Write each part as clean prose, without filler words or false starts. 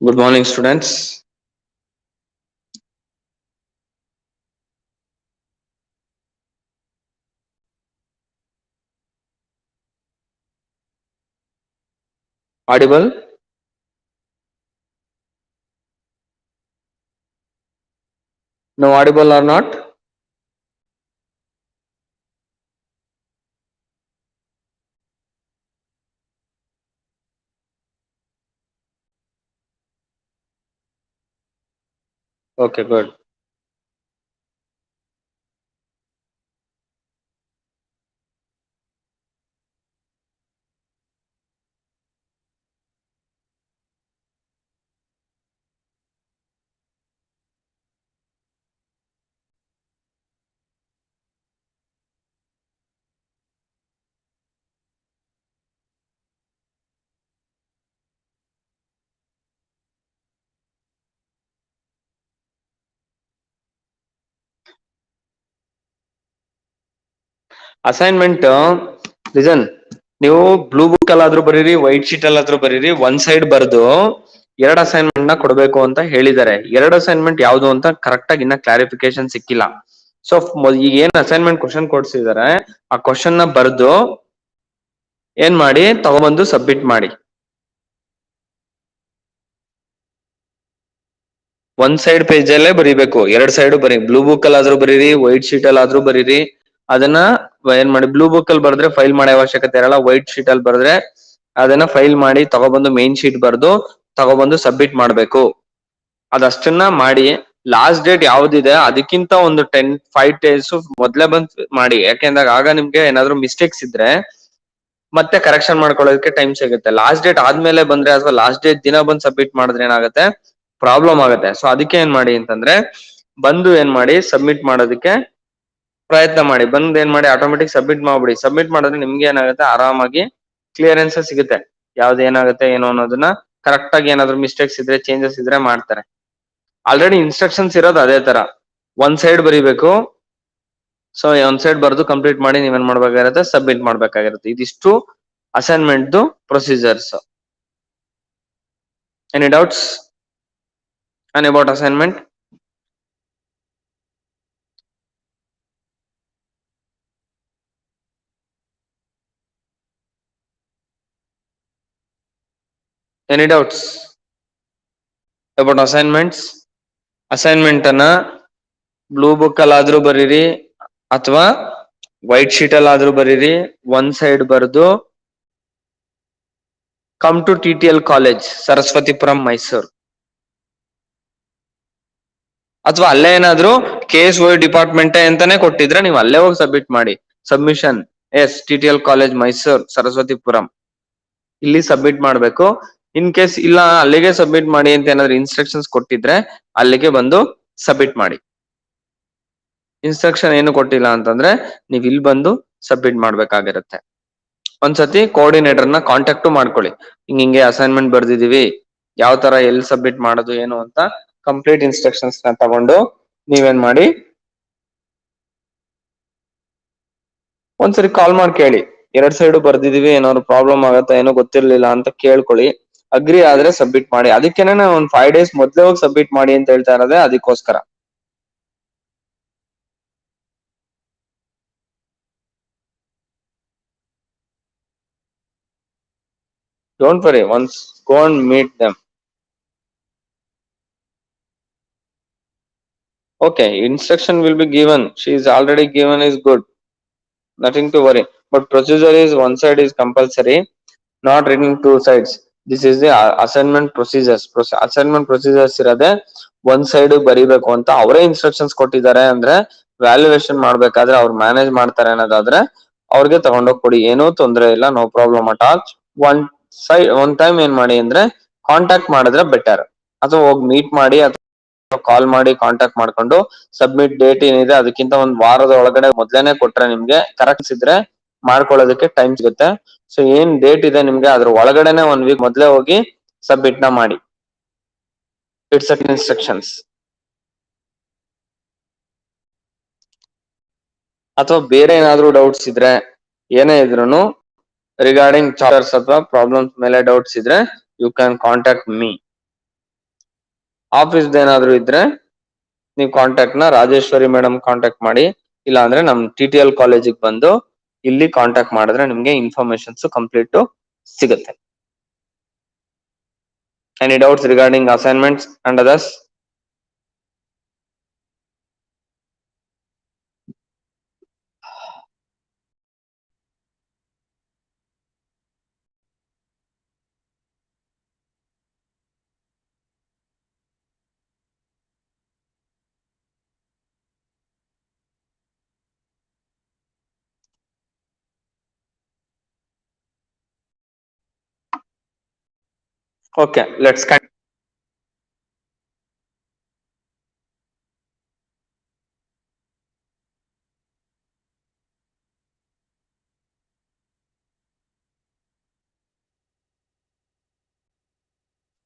Good morning, students. Audible? No audible or not? Okay, good. Assignment listen, ನೀವು blue book ಅಲ್ಲಾದ್ರೂ ಬರೀರಿ, white sheet ಅಲ್ಲಾದ್ರೂ ಬರೀರಿ, ಒಂದ್ ಸೈಡ್ ಬರ್ದು ಎರಡು ಅಸೈನ್ಮೆಂಟ್ ನ ಕೊಡಬೇಕು ಅಂತ ಹೇಳಿದ್ದಾರೆ. ಎರಡು ಅಸೈನ್ಮೆಂಟ್ ಯಾವ್ದು ಅಂತ ಕರೆಕ್ಟ್ ಆಗಿ ಇನ್ನ ಕ್ಲಾರಿಫಿಕೇಶನ್ ಸಿಕ್ಕಿಲ್ಲ. ಸೊ ಈಗ ಏನ್ ಅಸೈನ್ಮೆಂಟ್ ಕ್ವಶನ್ ಕೊಡ್ಸಿದ್ದಾರೆ ಆ ಕ್ವಶನ್ ನ ಬರ್ದು ಏನ್ ಮಾಡಿ ತಗೊಬಂದು ಸಬ್ಮಿಟ್ ಮಾಡಿ. ಒಂದ್ ಸೈಡ್ ಪೇಜ್ ಅಲ್ಲೇ ಬರೀಬೇಕು, ಎರಡ್ ಸೈಡ್ ಬರೀ. ಬ್ಲೂ ಬುಕ್ ಅಲ್ಲಾದ್ರೂ ಬರೀರಿ, ವೈಟ್ ಶೀಟ್ ಅಲ್ಲಾದ್ರೂ ಬರೀರಿ. ಅದನ್ನ ಏನ್ ಮಾಡಿ, ಬ್ಲೂ ಬುಕ್ ಅಲ್ಲಿ ಬರೆದ್ರೆ ಫೈಲ್ ಮಾಡೋ ಅವಶ್ಯಕತೆ ಇರಲ್ಲ. ವೈಟ್ ಶೀಟ್ ಅಲ್ಲಿ ಬರೆದ್ರೆ ಅದನ್ನ ಫೈಲ್ ಮಾಡಿ ತಗೊಬಂದು ಮೇನ್ ಶೀಟ್ ಬರ್ದು ತಗೊಬಂದು ಸಬ್ಮಿಟ್ ಮಾಡ್ಬೇಕು. ಅದಷ್ಟನ್ನ ಮಾಡಿ. ಲಾಸ್ಟ್ ಡೇಟ್ ಯಾವ್ದಿದೆ ಅದಕ್ಕಿಂತ ಒಂದು 5 days ಮೊದ್ಲೇ ಬಂದ್ ಮಾಡಿ. ಯಾಕೆಂದಾಗ ಆಗ ನಿಮ್ಗೆ ಏನಾದ್ರು ಮಿಸ್ಟೇಕ್ಸ್ ಇದ್ರೆ ಮತ್ತೆ ಕರೆಕ್ಷನ್ ಮಾಡ್ಕೊಳ್ಳೋದಕ್ಕೆ ಟೈಮ್ ಸಿಗುತ್ತೆ. ಲಾಸ್ಟ್ ಡೇಟ್ ಆದ್ಮೇಲೆ ಬಂದ್ರೆ ಅಥವಾ ಲಾಸ್ಟ್ ಡೇಟ್ ದಿನ ಬಂದ್ ಸಬ್ಮಿಟ್ ಮಾಡಿದ್ರೆ ಏನಾಗುತ್ತೆ, ಪ್ರಾಬ್ಲಮ್ ಆಗುತ್ತೆ. ಸೊ ಅದಕ್ಕೆ ಏನ್ ಮಾಡಿ ಅಂತಂದ್ರೆ, ಬಂದು ಏನ್ ಮಾಡಿ ಸಬ್ಮಿಟ್ ಮಾಡೋದಕ್ಕೆ ಪ್ರಯತ್ನ ಮಾಡಿ. ಬಂದ್ ಏನ್ ಮಾಡಿ ಆಟೋಮೆಟಿಕ್ ಸಬ್ಮಿಟ್ ಮಾಡ್ಬಿಡಿ. ಸಬ್ಮಿಟ್ ಮಾಡಿದ್ರೆ ನಿಮ್ಗೆ ಏನಾಗುತ್ತೆ, ಆರಾಮಾಗಿ ಕ್ಲಿಯರೆನ್ಸ್ ಸಿಗುತ್ತೆ. ಯಾವ್ದು ಏನಾಗುತ್ತೆ ಏನೋ ಅನ್ನೋದನ್ನ ಕರೆಕ್ಟ್ ಆಗಿ, ಏನಾದ್ರು ಮಿಸ್ಟೇಕ್ಸ್ ಇದ್ರೆ ಚೇಂಜಸ್ ಇದ್ರೆ ಮಾಡ್ತಾರೆ. ಆಲ್ರೆಡಿ ಇನ್ಸ್ಟ್ರಕ್ಷನ್ಸ್ ಇರೋದು ಅದೇ ತರ, ಒಂದ್ ಸೈಡ್ ಬರೀಬೇಕು. ಸೊ ಒಂದ್ ಸೈಡ್ ಬರ್ದು ಕಂಪ್ಲೀಟ್ ಮಾಡಿ ನೀವೇನ್ ಮಾಡ್ಬೇಕಾಗಿರುತ್ತೆ, ಸಬ್ಮಿಟ್ ಮಾಡ್ಬೇಕಾಗಿರುತ್ತೆ. ಇದಿಷ್ಟು assignment procedures. Any doubts about assignment? Any doubts about assignments? Assignment ಅನ್ನ ಬ್ಲೂ ಬುಕ್ ಅಲ್ಲಾದ್ರೂ ಬರೀರಿ ಅಥವಾ ವೈಟ್ ಶೀಟ್ ಅಲ್ಲಾದ್ರೂ ಬರೀರಿ. ಒಂದ್ ಸೈಡ್ ಬರ್ದು come to TTL college, Saraswathipuram, Mysuru. ಅಥವಾ ಅಲ್ಲೇ ಏನಾದ್ರು KSY ಡಿಪಾರ್ಟ್ಮೆಂಟ್ ಅಂತಾನೆ ಕೊಟ್ಟಿದ್ರೆ ನೀವು ಅಲ್ಲೇ ಹೋಗಿ ಸಬ್ಮಿಟ್ ಮಾಡಿ. Submission TTL college, Mysuru, Saraswathipuram, ಇಲ್ಲಿ ಸಬ್ಮಿಟ್ ಮಾಡ್ಬೇಕು. ಇನ್ ಕೇಸ್ ಇಲ್ಲ ಅಲ್ಲಿಗೆ ಸಬ್ಮಿಟ್ ಮಾಡಿ ಅಂತ ಏನಾದ್ರು ಇನ್ಸ್ಟ್ರಕ್ಷನ್ಸ್ ಕೊಟ್ಟಿದ್ರೆ ಅಲ್ಲಿಗೆ ಬಂದು ಸಬ್ಮಿಟ್ ಮಾಡಿ. ಇನ್ಸ್ಟ್ರಕ್ಷನ್ ಏನು ಕೊಟ್ಟಿಲ್ಲ ಅಂತಂದ್ರೆ ನೀವ್ ಇಲ್ಲಿ ಬಂದು ಸಬ್ಮಿಟ್ ಮಾಡ್ಬೇಕಾಗಿರುತ್ತೆ. ಒಂದ್ಸತಿ ಕೋಆರ್ಡಿನೇಟರ್ನ ಕಾಂಟ್ಯಾಕ್ಟ್ ಮಾಡ್ಕೊಳ್ಳಿ. ಹಿಂಗೆ ಅಸೈನ್ಮೆಂಟ್ ಬರ್ದಿದೀವಿ, ಯಾವ ತರ ಎಲ್ಲಿ ಸಬ್ಮಿಟ್ ಮಾಡೋದು ಏನು ಅಂತ ಕಂಪ್ಲೀಟ್ ಇನ್ಸ್ಟ್ರಕ್ಷನ್ಸ್ ನ ತಗೊಂಡು ನೀವೇನ್ ಮಾಡಿ ಒಂದ್ಸರಿ ಕಾಲ್ ಮಾಡಿ ಕೇಳಿ. ಎರಡ್ ಸೈಡ್ ಬರ್ದಿದೀವಿ, ಏನಾದ್ರು ಪ್ರಾಬ್ಲಮ್ ಆಗತ್ತಾ ಏನೋ ಗೊತ್ತಿರ್ಲಿಲ್ಲ ಅಂತ ಕೇಳ್ಕೊಳ್ಳಿ. ಅಗ್ರಿ ಆದ್ರೆ ಸಬ್ಮಿಟ್ ಮಾಡಿ. ಅದಕ್ಕೇನೆ ನಾನು ಒಂದ್ 5 days ಮೊದ್ಲೇ ಹೋಗಿ ಸಬ್ಮಿಟ್ ಮಾಡಿ ಅಂತ ಹೇಳ್ತಾ ಇರೋದೇ ಅದಕ್ಕೋಸ್ಕರ. Don't worry, once go and meet them. Okay, instruction will be given. She is already given is good. Nothing to worry. But procedure is one side is compulsory, not written two sides. This is the assignment procedures. Assignment procedures ಇರೋದೇ ಒಂದ್ side ಬರಿಬೇಕು ಅಂತ ಅವರೇ instructions ಕೊಟ್ಟಿದ್ದಾರೆ. ಅಂದ್ರೆ valuation ಮಾಡ್ಬೇಕಾದ್ರೆ ಅವ್ರು manage ಮಾಡ್ತಾರೆ ಅನ್ನೋದಾದ್ರೆ ಅವ್ರಿಗೆ ತಗೊಂಡೋಗಿ ಕೊಡಿ, ಏನೂ ತೊಂದರೆ ಇಲ್ಲ, no problem at all. One time ಏನ್ ಮಾಡಿ ಅಂದ್ರೆ ಕಾಂಟ್ಯಾಕ್ಟ್ ಮಾಡಿದ್ರೆ ಬೆಟರ್. ಅಥವಾ ಹೋಗಿ ಮೀಟ್ ಮಾಡಿ ಅಥವಾ ಕಾಲ್ ಮಾಡಿ ಕಾಂಟ್ಯಾಕ್ಟ್ ಮಾಡ್ಕೊಂಡು ಸಬ್ಮಿಟ್ ಡೇಟ್ ಏನಿದೆ ಅದಕ್ಕಿಂತ ಒಂದ್ ವಾರದ ಒಳಗಡೆ ಮೊದ್ಲೇನೆ ಕೊಟ್ರೆ ನಿಮ್ಗೆ ಕರೆಕ್ಟ್ಸ್ ಇದ್ರೆ ಮಾಡ್ಕೊಳ್ಳೋದಕ್ಕೆ ಟೈಮ್ ಸಿಗುತ್ತೆ. ಸೊ ಏನ್ ಡೇಟ್ ಇದೆ ನಿಮ್ಗೆ ಅದ್ರ ಒಳಗಡೆನೆ 1 week ಮೊದ್ಲೇ ಹೋಗಿ ಸಬ್ಮಿಟ್ ನ ಮಾಡಿ. It's instructions. ಅಥವಾ ಬೇರೆ ಏನಾದ್ರು ಡೌಟ್ಸ್ ಇದ್ರೆ, ಏನೇ ಇದ್ರೂನು ರಿಗಾರ್ಡಿಂಗ್ ಚಾಪ್ಟರ್ಸ್ ಅಥವಾ ಪ್ರಾಬ್ಲಮ್ಸ್ ಮೇಲೆ ಡೌಟ್ಸ್ ಇದ್ರೆ you can contact me. Office ಏನಾದ್ರು ಇದ್ರೆ ನೀವು ಕಾಂಟ್ಯಾಕ್ಟ್ ನ ರಾಜೇಶ್ವರಿ ಮೇಡಮ್ ಕಾಂಟ್ಯಾಕ್ಟ್ ಮಾಡಿ, ಇಲ್ಲ ಅಂದ್ರೆ ನಮ್ TTL ಕಾಲೇಜಿಗೆ ಬಂದು ಇಲ್ಲಿ ಕಾಂಟ್ಯಾಕ್ಟ್ ಮಾಡಿದ್ರೆ ನಿಮ್ಗೆ ಇನ್ಫಾರ್ಮೇಶನ್ಸ್ ಕಂಪ್ಲೀಟ್ ಸಿಗುತ್ತೆ. Any doubts regarding assignments and others? Okay, let's continue.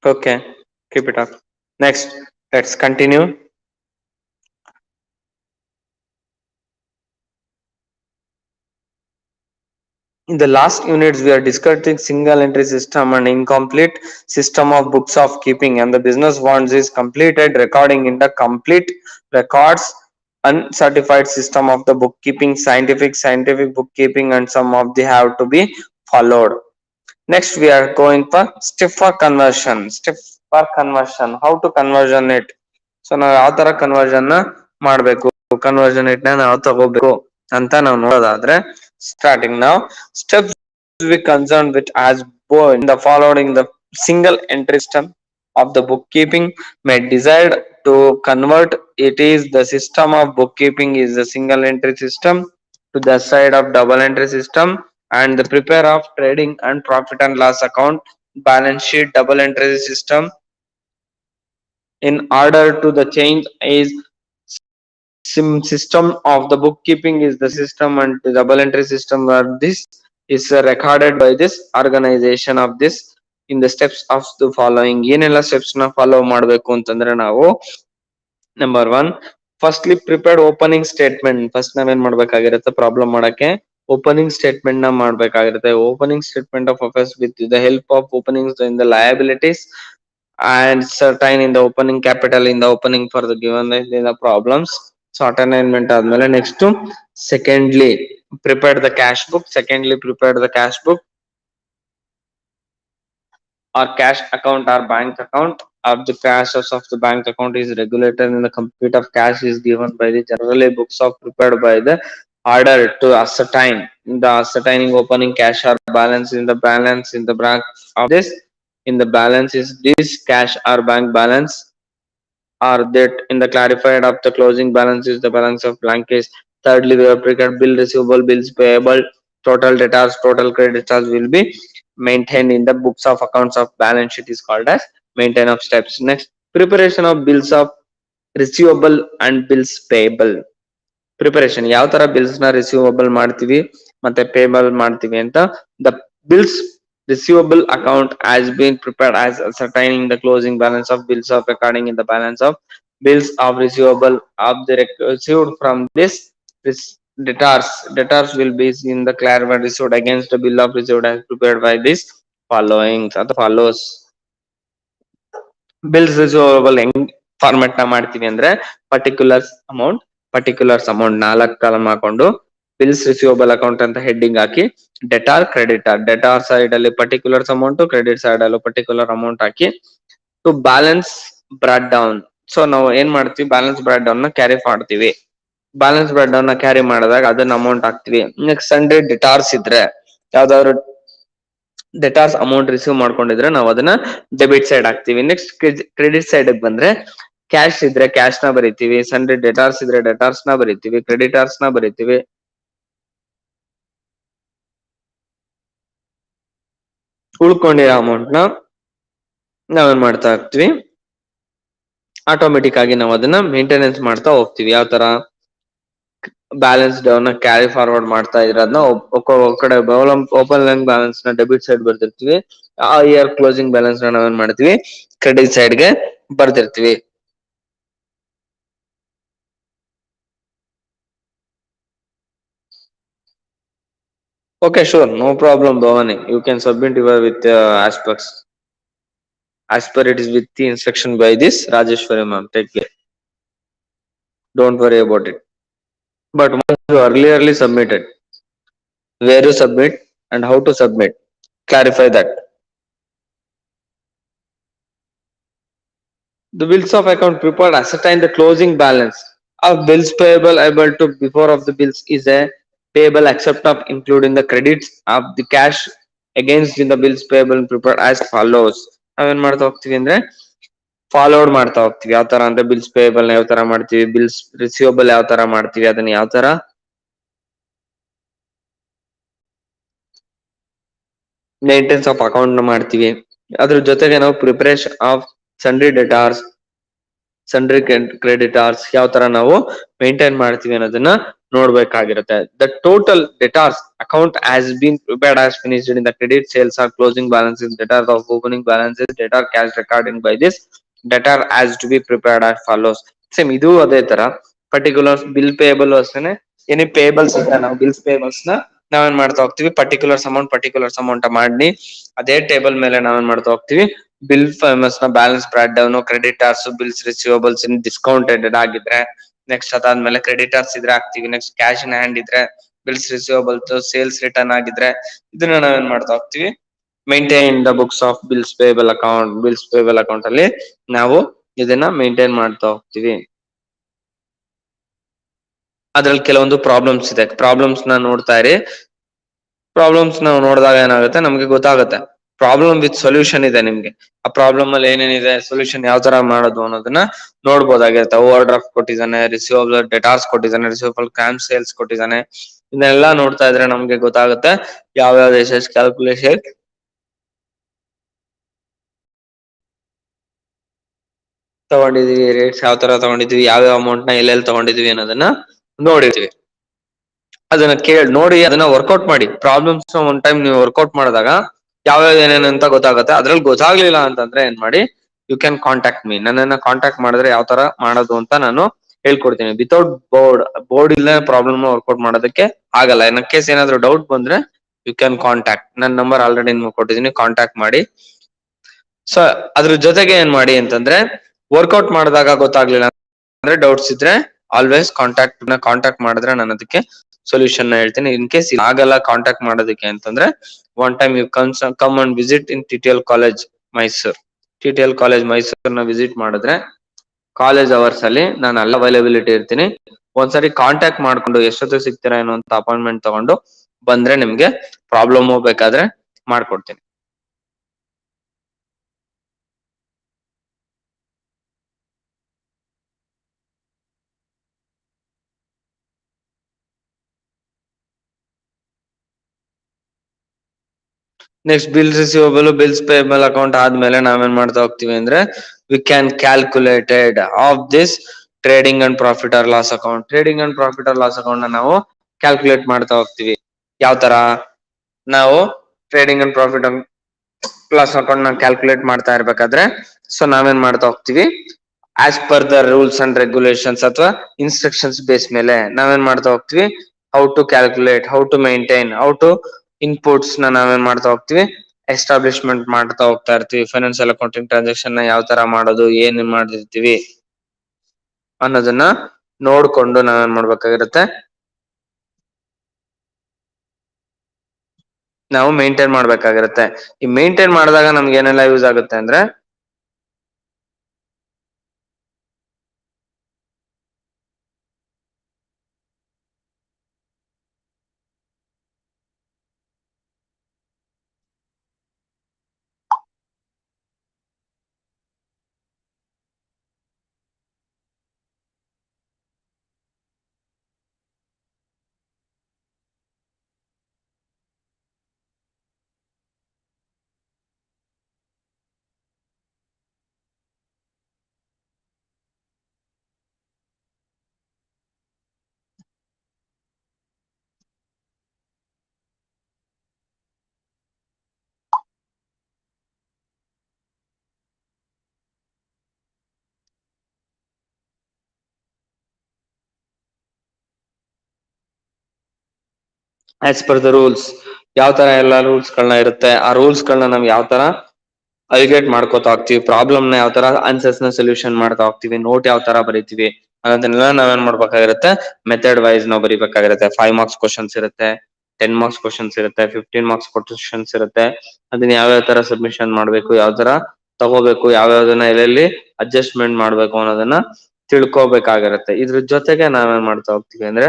Okay, keep it up. Next, let's continue. In the last units, we are discussing single entry system and incomplete system of books of keeping, and the business wants is completed recording in the complete records uncertified system of the bookkeeping, scientific bookkeeping, and some of the have to be followed. Next, we are going for step for conversion. Step for conversion. How to conversion it? So ನಾವು ಯಾವ ತರ conversion ಮಾಡ್ಬೇಕು, conversion it ನಾವು ತಗೋಬೇಕು ಅಂತ ನಾವು ನೋಡೋದಾದ್ರೆ, starting ನಾವು steps we concern with as in the following the single entry system of the bookkeeping may decide to convert it is the system of bookkeeping is the single entry system to the side of double entry system and the prepare of trading and profit and loss account balance sheet double entry system in order to the change is system of the bookkeeping is the system and the double entry system where this is recorded by this organization of this in the steps of the following. ಏನೆಲ್ಲ steps ನ follow ಮಾಡಬೇಕು ಅಂತಂದ್ರೆ ನಾವು number one firstly prepared opening statement. First ನಾವೇನ್ ಮಾಡ್ಬೇಕಾಗಿರುತ್ತೆ problem ಮಾಡಕ್ಕೆ opening statement ನ ಮಾಡ್ಬೇಕಾಗಿರುತ್ತೆ. Opening statement of affairs with the help of opening in the liabilities and certain in the opening capital in the opening for the given in the problems. So assignment ಆದ್ಮೇಲೆ next secondly prepared the cash book. Secondly prepared the cash book or cash account or bank account of the cash of the bank account is regulated in the complete of cash is given by the generally books of prepared by the order to ascertain the ascertaining opening cash or balance in the bank of this in the balance is this cash or bank balance or that in the clarified of the closing balance is the balance of blank case. Thirdly, we have prepared bill receivable, bills payable, total debtors, total creditors will be maintained in the books of accounts of balance sheet is called as maintain of steps. Next, preparation of bills of receivable and bills payable. Preparation ಯಾವ ತರ bills ನ receivable ಮಾಡ್ತೀವಿ ಮತ್ತೆ payable ಮಾಡ್ತೀವಿ ಅಂತ. The bills receivable account has been prepared as ascertaining the closing balance of bills of recording in the balance of bills of receivable of the received from this debtors will be in the clarified received against the bill of received as prepared by this following or follows. Bills receivable ಹೆಂಗ್ format ನ ಮಾಡ್ತೀವಿ ಅಂದ್ರೆ particulars amount 4 column ಹಾಕೊಂಡು bills receivable account ಅಂತ heading ಹಾಕಿ debtor side ಅಲ್ಲಿ particulars amount credit side ಅಲ್ಲಿ particular amount ಹಾಕಿ to balance brought down. So ನಾವು ಏನ್ ಮಾಡ್ತೀವಿ ಬ್ಯಾಲೆನ್ಸ್ ಬ್ರಾಡ್ ಡೌನ್ ನ ಕ್ಯಾರಿ ಮಾಡ್ತೀವಿ. ಬ್ಯಾಲೆನ್ಸ್ ಬ್ರಾಡ್ ಡೌನ್ ನ ಕ್ಯಾರಿ ಮಾಡಿದಾಗ ಅದನ್ನ ಅಮೌಂಟ್ ಹಾಕ್ತಿವಿ. ನೆಕ್ಸ್ಟ್ ಸಂಡೇ ಡೆಟಾರ್ಸ್ ಇದ್ರೆ ಯಾವ್ದಾದ್ರು ಡೆಟಾರ್ಸ್ ಅಮೌಂಟ್ ರಿಸೀವ್ ಮಾಡ್ಕೊಂಡಿದ್ರೆ ನಾವು ಅದನ್ನ ಡೆಬಿಟ್ ಸೈಡ್ ಹಾಕ್ತಿವಿ. ನೆಕ್ಸ್ಟ್ ಕ್ರೆಡಿಟ್ ಸೈಡ್ ಬಂದ್ರೆ ಕ್ಯಾಶ್ ಇದ್ರೆ ಕ್ಯಾಶ್ ನ ಬರಿತೀವಿ, ಸಂಡೇ ಡೆಟಾರ್ಸ್ ಇದ್ರೆ ಡೆಟಾರ್ಸ್ ನ ಬರಿತೀವಿ, ಕ್ರೆಡಿಟಾರ್ಸ್ ನ ಬರಿತೀವಿ. ಉಳ್ಕೊಂಡಿರೋ ಅಮೌಂಟ್ ನ ನಾವೇನ್ ಮಾಡ್ತಾ ಇರ್ತೀವಿ ಆಟೋಮೆಟಿಕ್ ಆಗಿ ನಾವು ಅದನ್ನ ಮೇಂಟೆನೆನ್ಸ್ ಮಾಡ್ತಾ ಹೋಗ್ತೀವಿ. ಯಾವ ತರ ಬ್ಯಾಲೆನ್ಸ್ ಡೌನ್ ಕ್ಯಾರಿ ಫಾರ್ವರ್ಡ್ ಮಾಡ್ತಾ ಇದ್ರೆ ಅದನ್ನ ಕಡೆ ಓಪನ್ ಲೈನ್ ಬ್ಯಾಲೆನ್ಸ್ ನ ಡೆಬಿಟ್ ಸೈಡ್ ಬರ್ದಿರ್ತೀವಿ. ಆ ಇಯರ್ ಕ್ಲೋಸಿಂಗ್ ಬ್ಯಾಲೆನ್ಸ್ ನ ನಾವೇನ್ ಮಾಡ್ತೀವಿ ಕ್ರೆಡಿಟ್ ಸೈಡ್ ಗೆ ಬರ್ದಿರ್ತೀವಿ. Okay, sure, no problem, Bhavani. You can submit your with aspects. as per it is with the instruction by this Rajeshwari ma'am. Take care. Don't worry about it. But once you early submitted, where you submit and how to submit, clarify that. The bills of account prepared ascertain the closing balance of bills payable able to before of the bills is a payable except of including the credits of the cash against in the bills payable prepared as follows. ನಾವೇನ್ ಮಾಡ್ತಾ ಹೋಗ್ತೀವಿ ಅಂದ್ರೆ followed ಮಾಡ್ತಾ ಹೋಗ್ತೀವಿ. ಯಾವ ತರ ಅಂದ್ರೆ bills payable ಯಾವ ತರ ಮಾಡ್ತೀವಿ, ಬಿಲ್ಸ್ ರಿಸೀವಬಲ್ ಯಾವ ತರ ಮಾಡ್ತೀವಿ, ಅದನ್ನ ಯಾವ ತರ ಮೇಂಟೆನ್ಸ್ ಆಫ್ ಅಕೌಂಟ್ ಮಾಡ್ತೀವಿ. ಅದ್ರ ಜೊತೆಗೆ ನಾವು preparation of sundry debtors sundry creditors ಯಾವ ತರ ನಾವು ಮೇಂಟೈನ್ ಮಾಡ್ತೀವಿ ಅನ್ನೋದನ್ನ ನೋಡ್ಬೇಕಾಗಿರುತ್ತೆ. The total debtors account has been prepared as finished in the credit sales or closing balances debtor of opening balances debtor cash recording by this debtor has to be prepared as follows. Same ಇದು ಅದೇ ತರ particulars bill payable ಅಷ್ಟೇನೆ ಏನೇ payables ಇದೆ ನಾವು bills payables ನ ನಾವೇನ್ ಮಾಡ್ತಾ ಹೋಗ್ತೀವಿ ಪರ್ಟಿಕ್ಯುಲರ್ಸ್ ಅಮೌಂಟ್ ಮಾಡಿ ಅದೇ ಟೇಬಲ್ ಮೇಲೆ ನಾವೇನ್ ಮಾಡ್ತಾ ಹೋಗ್ತೀವಿ ಬಿಲ್ ಫೇಮಸ್ ನ balance brought down creditors bills receivables in discounted ಆಗಿದ್ರೆ ನೆಕ್ಸ್ಟ್ ಅದಾದ್ಮೇಲೆ ಕ್ರೆಡಿಟಾರ್ಸ್ ಇದ್ರೆ ಹಾಕ್ತಿವಿ. ನೆಕ್ಸ್ಟ್ ಕ್ಯಾಶ್ ಇನ್ ಹ್ಯಾಂಡ್ ಇದ್ರೆ ಬಿಲ್ಸ್ ರಿಸೀವಬಲ್ಸ್ ಸೇಲ್ಸ್ ರಿಟರ್ನ್ ಆಗಿದ್ರೆ ಇದನ್ನ ನಾವೇನ್ ಮಾಡ್ತಾ ಹೋಗ್ತೀವಿ maintain the books of bills payable account ಅಲ್ಲಿ ನಾವು ಇದನ್ನ ಮೇಂಟೈನ್ ಮಾಡ್ತಾ ಹೋಗ್ತೀವಿ. ಅದ್ರಲ್ಲಿ ಕೆಲವೊಂದು ಪ್ರಾಬ್ಲಮ್ಸ್ ಇದೆ, ಪ್ರಾಬ್ಲಮ್ಸ್ ನ ನೋಡ್ತಾ ಇರಿ. ಪ್ರಾಬ್ಲಮ್ಸ್ ನಾವು ನೋಡಿದಾಗ ಏನಾಗುತ್ತೆ ನಮ್ಗೆ ಗೊತ್ತಾಗುತ್ತೆ ಪ್ರಾಬ್ಲಮ್ ವಿತ್ ಸೊಲ್ಯೂಷನ್ ಇದೆ ನಿಮ್ಗೆ. ಆ ಪ್ರಾಬ್ಲಮ್ ಅಲ್ಲಿ ಏನೇನಿದೆ ಸೊಲ್ಯೂಷನ್ ಯಾವ ತರ ಮಾಡೋದು ಅನ್ನೋದನ್ನ ನೋಡ್ಬೋದಾಗಿರುತ್ತೆ. ಓವರ್ ಡ್ರಾಫ್ಟ್ ಕೊಟ್ಟಿದ್ದಾನೆ, ರಿಸೀವಬಲ್ ಡೆಟಾರ್ಸ್ ಕೊಟ್ಟಿದ್ದಾನೆ, ರಿಸೀವಬಲ್ ಕ್ಯಾಮ್ ಸೇಲ್ಸ್ ಕೊಟ್ಟಿದ್ದಾನೆ. ಇದನ್ನೆಲ್ಲ ನೋಡ್ತಾ ಇದ್ರೆ ನಮ್ಗೆ ಗೊತ್ತಾಗುತ್ತೆ ಯಾವ್ಯಾವ ಎಸ್ ಕ್ಯಾಲ್ಕುಲೇಷನ್ ತಗೊಂಡಿದೀವಿ, ರೇಟ್ಸ್ ಯಾವ ತರ ತಗೊಂಡಿದ್ವಿ, ಯಾವ್ಯಾವ ಅಮೌಂಟ್ ನ ಎಲ್ಲೆಲ್ಲಿ ತಗೊಂಡಿದ್ವಿ ಅನ್ನೋದನ್ನ ನೋಡಿರ್ತೀವಿ. ಅದನ್ನ ನೋಡಿ ಅದನ್ನ ವರ್ಕೌಟ್ ಮಾಡಿ. ಪ್ರಾಬ್ಲಮ್ಸ್ ಒನ್ ಟೈಮ್ ನೀವು ವರ್ಕೌಟ್ ಮಾಡಿದಾಗ ಯಾವ್ಯಾವ ಏನೇನು ಅಂತ ಗೊತ್ತಾಗುತ್ತೆ. ಅದ್ರಲ್ಲಿ ಗೊತ್ತಾಗ್ಲಿಲ್ಲ ಅಂತಂದ್ರೆ ಏನ್ ಮಾಡಿ ಯು ಕ್ಯಾನ್ ಕಾಂಟ್ಯಾಕ್ಟ್ ಮೀ. ನನ್ನನ್ನ ಕಾಂಟ್ಯಾಕ್ಟ್ ಮಾಡಿದ್ರೆ ಯಾವ ತರ ಮಾಡೋದು ಅಂತ ನಾನು ಹೇಳ್ಕೊಡ್ತೀನಿ. ವಿತೌಟ್ ಬೋರ್ಡ್ ಇಲ್ಲ ಪ್ರಾಬ್ಲಮ್ ವರ್ಕೌಟ್ ಮಾಡೋದಕ್ಕೆ ಆಗಲ್ಲ. ಇನ್ ಕೇಸ್ ಏನಾದ್ರು ಡೌಟ್ ಬಂದ್ರೆ ಯು ಕ್ಯಾನ್ ಕಾಂಟ್ಯಾಕ್ಟ್. ನನ್ನ ನಂಬರ್ ಆಲ್ರೆಡಿ ನಿಮ್ಗೆ ಕೊಟ್ಟಿದ್ದೀನಿ, ಕಾಂಟ್ಯಾಕ್ಟ್ ಮಾಡಿ. ಸೊ ಅದ್ರ ಜೊತೆಗೆ ಏನ್ ಮಾಡಿ ಅಂತಂದ್ರೆ ವರ್ಕೌಟ್ ಮಾಡಿದಾಗ ಗೊತ್ತಾಗ್ಲಿಲ್ಲ ಅಂದ್ರೆ ಡೌಟ್ಸ್ ಇದ್ರೆ ಆಲ್ವೇಸ್ ಕಾಂಟ್ಯಾಕ್ಟ್ ಮಾಡಿದ್ರೆ ನಾನು ಅದಕ್ಕೆ ಸೊಲ್ಯೂಷನ್ ನ ಹೇಳ್ತೀನಿ. ಇನ್ ಕೇಸ್ ಆಗಲ್ಲ ಕಾಂಟ್ಯಾಕ್ಟ್ ಮಾಡೋದಕ್ಕೆ ಅಂತಂದ್ರೆ one time you come and visit in TTL college Mysore. TTL college ಮೈಸೂರ್ನ ವಿಸಿಟ್ ಮಾಡಿದ್ರೆ ಕಾಲೇಜ್ ಅವರ್ಸ್ ಅಲ್ಲಿ ನಾನು ಅಲ್ಲಿ ಅವೈಲಬಿಲಿಟಿ ಇರ್ತೀನಿ. ಒಂದ್ಸರಿ ಕಾಂಟ್ಯಾಕ್ಟ್ ಮಾಡ್ಕೊಂಡು ಎಷ್ಟೊತ್ತಿಗೆ ಸಿಗ್ತೀರಾ ಏನೋ ಅಂತ ಅಪಾಯಿಂಟ್ಮೆಂಟ್ ತಗೊಂಡು ಬಂದ್ರೆ ನಿಮ್ಗೆ ಪ್ರಾಬ್ಲಮ್ ಬೇಕಾದ್ರೆ ಮಾಡ್ಕೊಡ್ತೀನಿ. Next bill receivable bills payable account ಆದ್ಮೇಲೆ ನಾವೇನ್ ಮಾಡ್ತಾ ಹೋಗ್ತೀವಿ ಅಂದ್ರೆ V can calculated of this trading and profit or loss account. Trading and profit or loss account ನ ನಾವು ಕ್ಯಾಲ್ಕುಲೇಟ್ ಮಾಡ್ತಾ ಹೋಗ್ತೀವಿ. ಯಾವ ತರ ನಾವು trading and profit loss account ನ ಕ್ಯಾಲ್ಕುಲೇಟ್ ಮಾಡ್ತಾ ಇರ್ಬೇಕಾದ್ರೆ ಸೊ ನಾವೇನ್ ಮಾಡ್ತಾ ಹೋಗ್ತೀವಿ as per the rules and regulations ಅಥವಾ ಇನ್ಸ್ಟ್ರಕ್ಷನ್ಸ್ ಬೇಸ್ ಮೇಲೆ ನಾವೇನ್ ಮಾಡ್ತಾ ಹೋಗ್ತೀವಿ how to calculate, how to maintain, how to inputs ನ ನಾವೇನ್ ಮಾಡ್ತಾ ಹೋಗ್ತೀವಿ ಎಸ್ಟಾಬ್ಲಿಷ್ಮೆಂಟ್ ಮಾಡ್ತಾ ಹೋಗ್ತಾ ಇರ್ತೀವಿ. ಫೈನಾನ್ಸಿಯಲ್ ಅಕೌಂಟಿಂಗ್ ಟ್ರಾನ್ಸಾಕ್ಷನ್ ನ ಯಾವ ತರ ಮಾಡೋದು, ಏನ್ ಮಾಡಿರ್ತೀವಿ ಅನ್ನೋದನ್ನ ನೋಡ್ಕೊಂಡು ನಾವೇನ್ ಮಾಡ್ಬೇಕಾಗಿರುತ್ತೆ ನಾವು ಮೇಂಟೈನ್ ಮಾಡ್ಬೇಕಾಗಿರುತ್ತೆ. ಈ ಮೇಂಟೈನ್ ಮಾಡಿದಾಗ ನಮ್ಗೆ ಏನೆಲ್ಲ ಯೂಸ್ ಆಗುತ್ತೆ ಅಂದ್ರೆ ಆಸ್ ಪರ್ ದ ರೂಲ್ಸ್ ಯಾವ ತರ ಎಲ್ಲ ರೂಲ್ಸ್ ಗಳನ್ನ ಇರುತ್ತೆ, ಆ ರೂಲ್ಸ್ ಗಳನ್ನ ನಾವ್ ಯಾವ ತರ ಅಲಿಗೇಟ್ ಮಾಡ್ಕೋತಾ ಹೋಗ್ತಿವಿ, ಪ್ರಾಬ್ಲಮ್ ನ ಯಾವ ತರ ಆನ್ಸರ್ಸ್ ನ ಸೊಲ್ಯೂಷನ್ ಮಾಡ್ತಾ ಹೋಗ್ತಿವಿ, ನೋಟ್ ಯಾವ ತರ ಬರೀತೀವಿ ಅನ್ನೋದನ್ನೆಲ್ಲ ನಾವೇನ್ ಮಾಡ್ಬೇಕಾಗಿರುತ್ತೆ, ಮೆಥಡ್ ವೈಸ್ ನಾವು ಬರಿಬೇಕಾಗಿರುತ್ತೆ. 5 ಮಾರ್ಕ್ಸ್ ಕ್ವಶನ್ಸ್ ಇರುತ್ತೆ, 10 ಮಾರ್ಕ್ಸ್ ಕ್ವಶನ್ಸ್ ಇರುತ್ತೆ, 15 ಮಾರ್ಕ್ಸ್ ಕ್ವಶನ್ಸ್ ಇರುತ್ತೆ. ಅದನ್ನ ಯಾವ್ಯಾವ ತರ ಸಬ್ಮಿಷನ್ ಮಾಡ್ಬೇಕು, ಯಾವ ತರ ತಗೋಬೇಕು, ಯಾವ್ಯಾವ್ದನ್ನ ಎಲ್ಲೆಲ್ಲಿ ಅಡ್ಜಸ್ಟ್ಮೆಂಟ್ ಮಾಡ್ಬೇಕು ಅನ್ನೋದನ್ನ ತಿಳ್ಕೊಬೇಕಾಗಿರುತ್ತೆ. ಇದ್ರ ಜೊತೆಗೆ ನಾವೇನ್ ಮಾಡ್ತಾ ಹೋಗ್ತೀವಿ ಅಂದ್ರೆ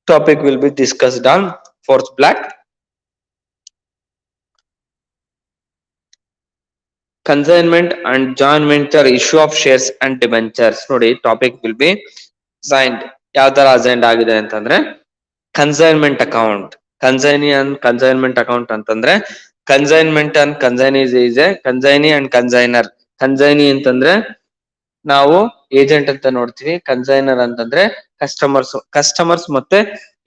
topic will be discussed on fourth block, consignment and joint venture issue of shares and debentures. ನೋಡಿ ಟಾಪಿಕ್ ವಿಲ್ ಬಿ ಸೈನ್ಡ್. ಯಾವ ತರ ಅಸೈನ್ಡ್ ಆಗಿದೆ ಅಂತಂದ್ರೆ consignment account, consignee and consignment account ಅಂತಂದ್ರೆ consignment and consignees is a consignee and consignor. Consignee ಅಂತಂದ್ರೆ ನಾವು agent ಅಂತ ನೋಡ್ತೀವಿ, ಕನ್ಸೈನರ್ ಅಂತಂದ್ರೆ ಕಸ್ಟಮರ್ಸ್ ಮತ್ತೆ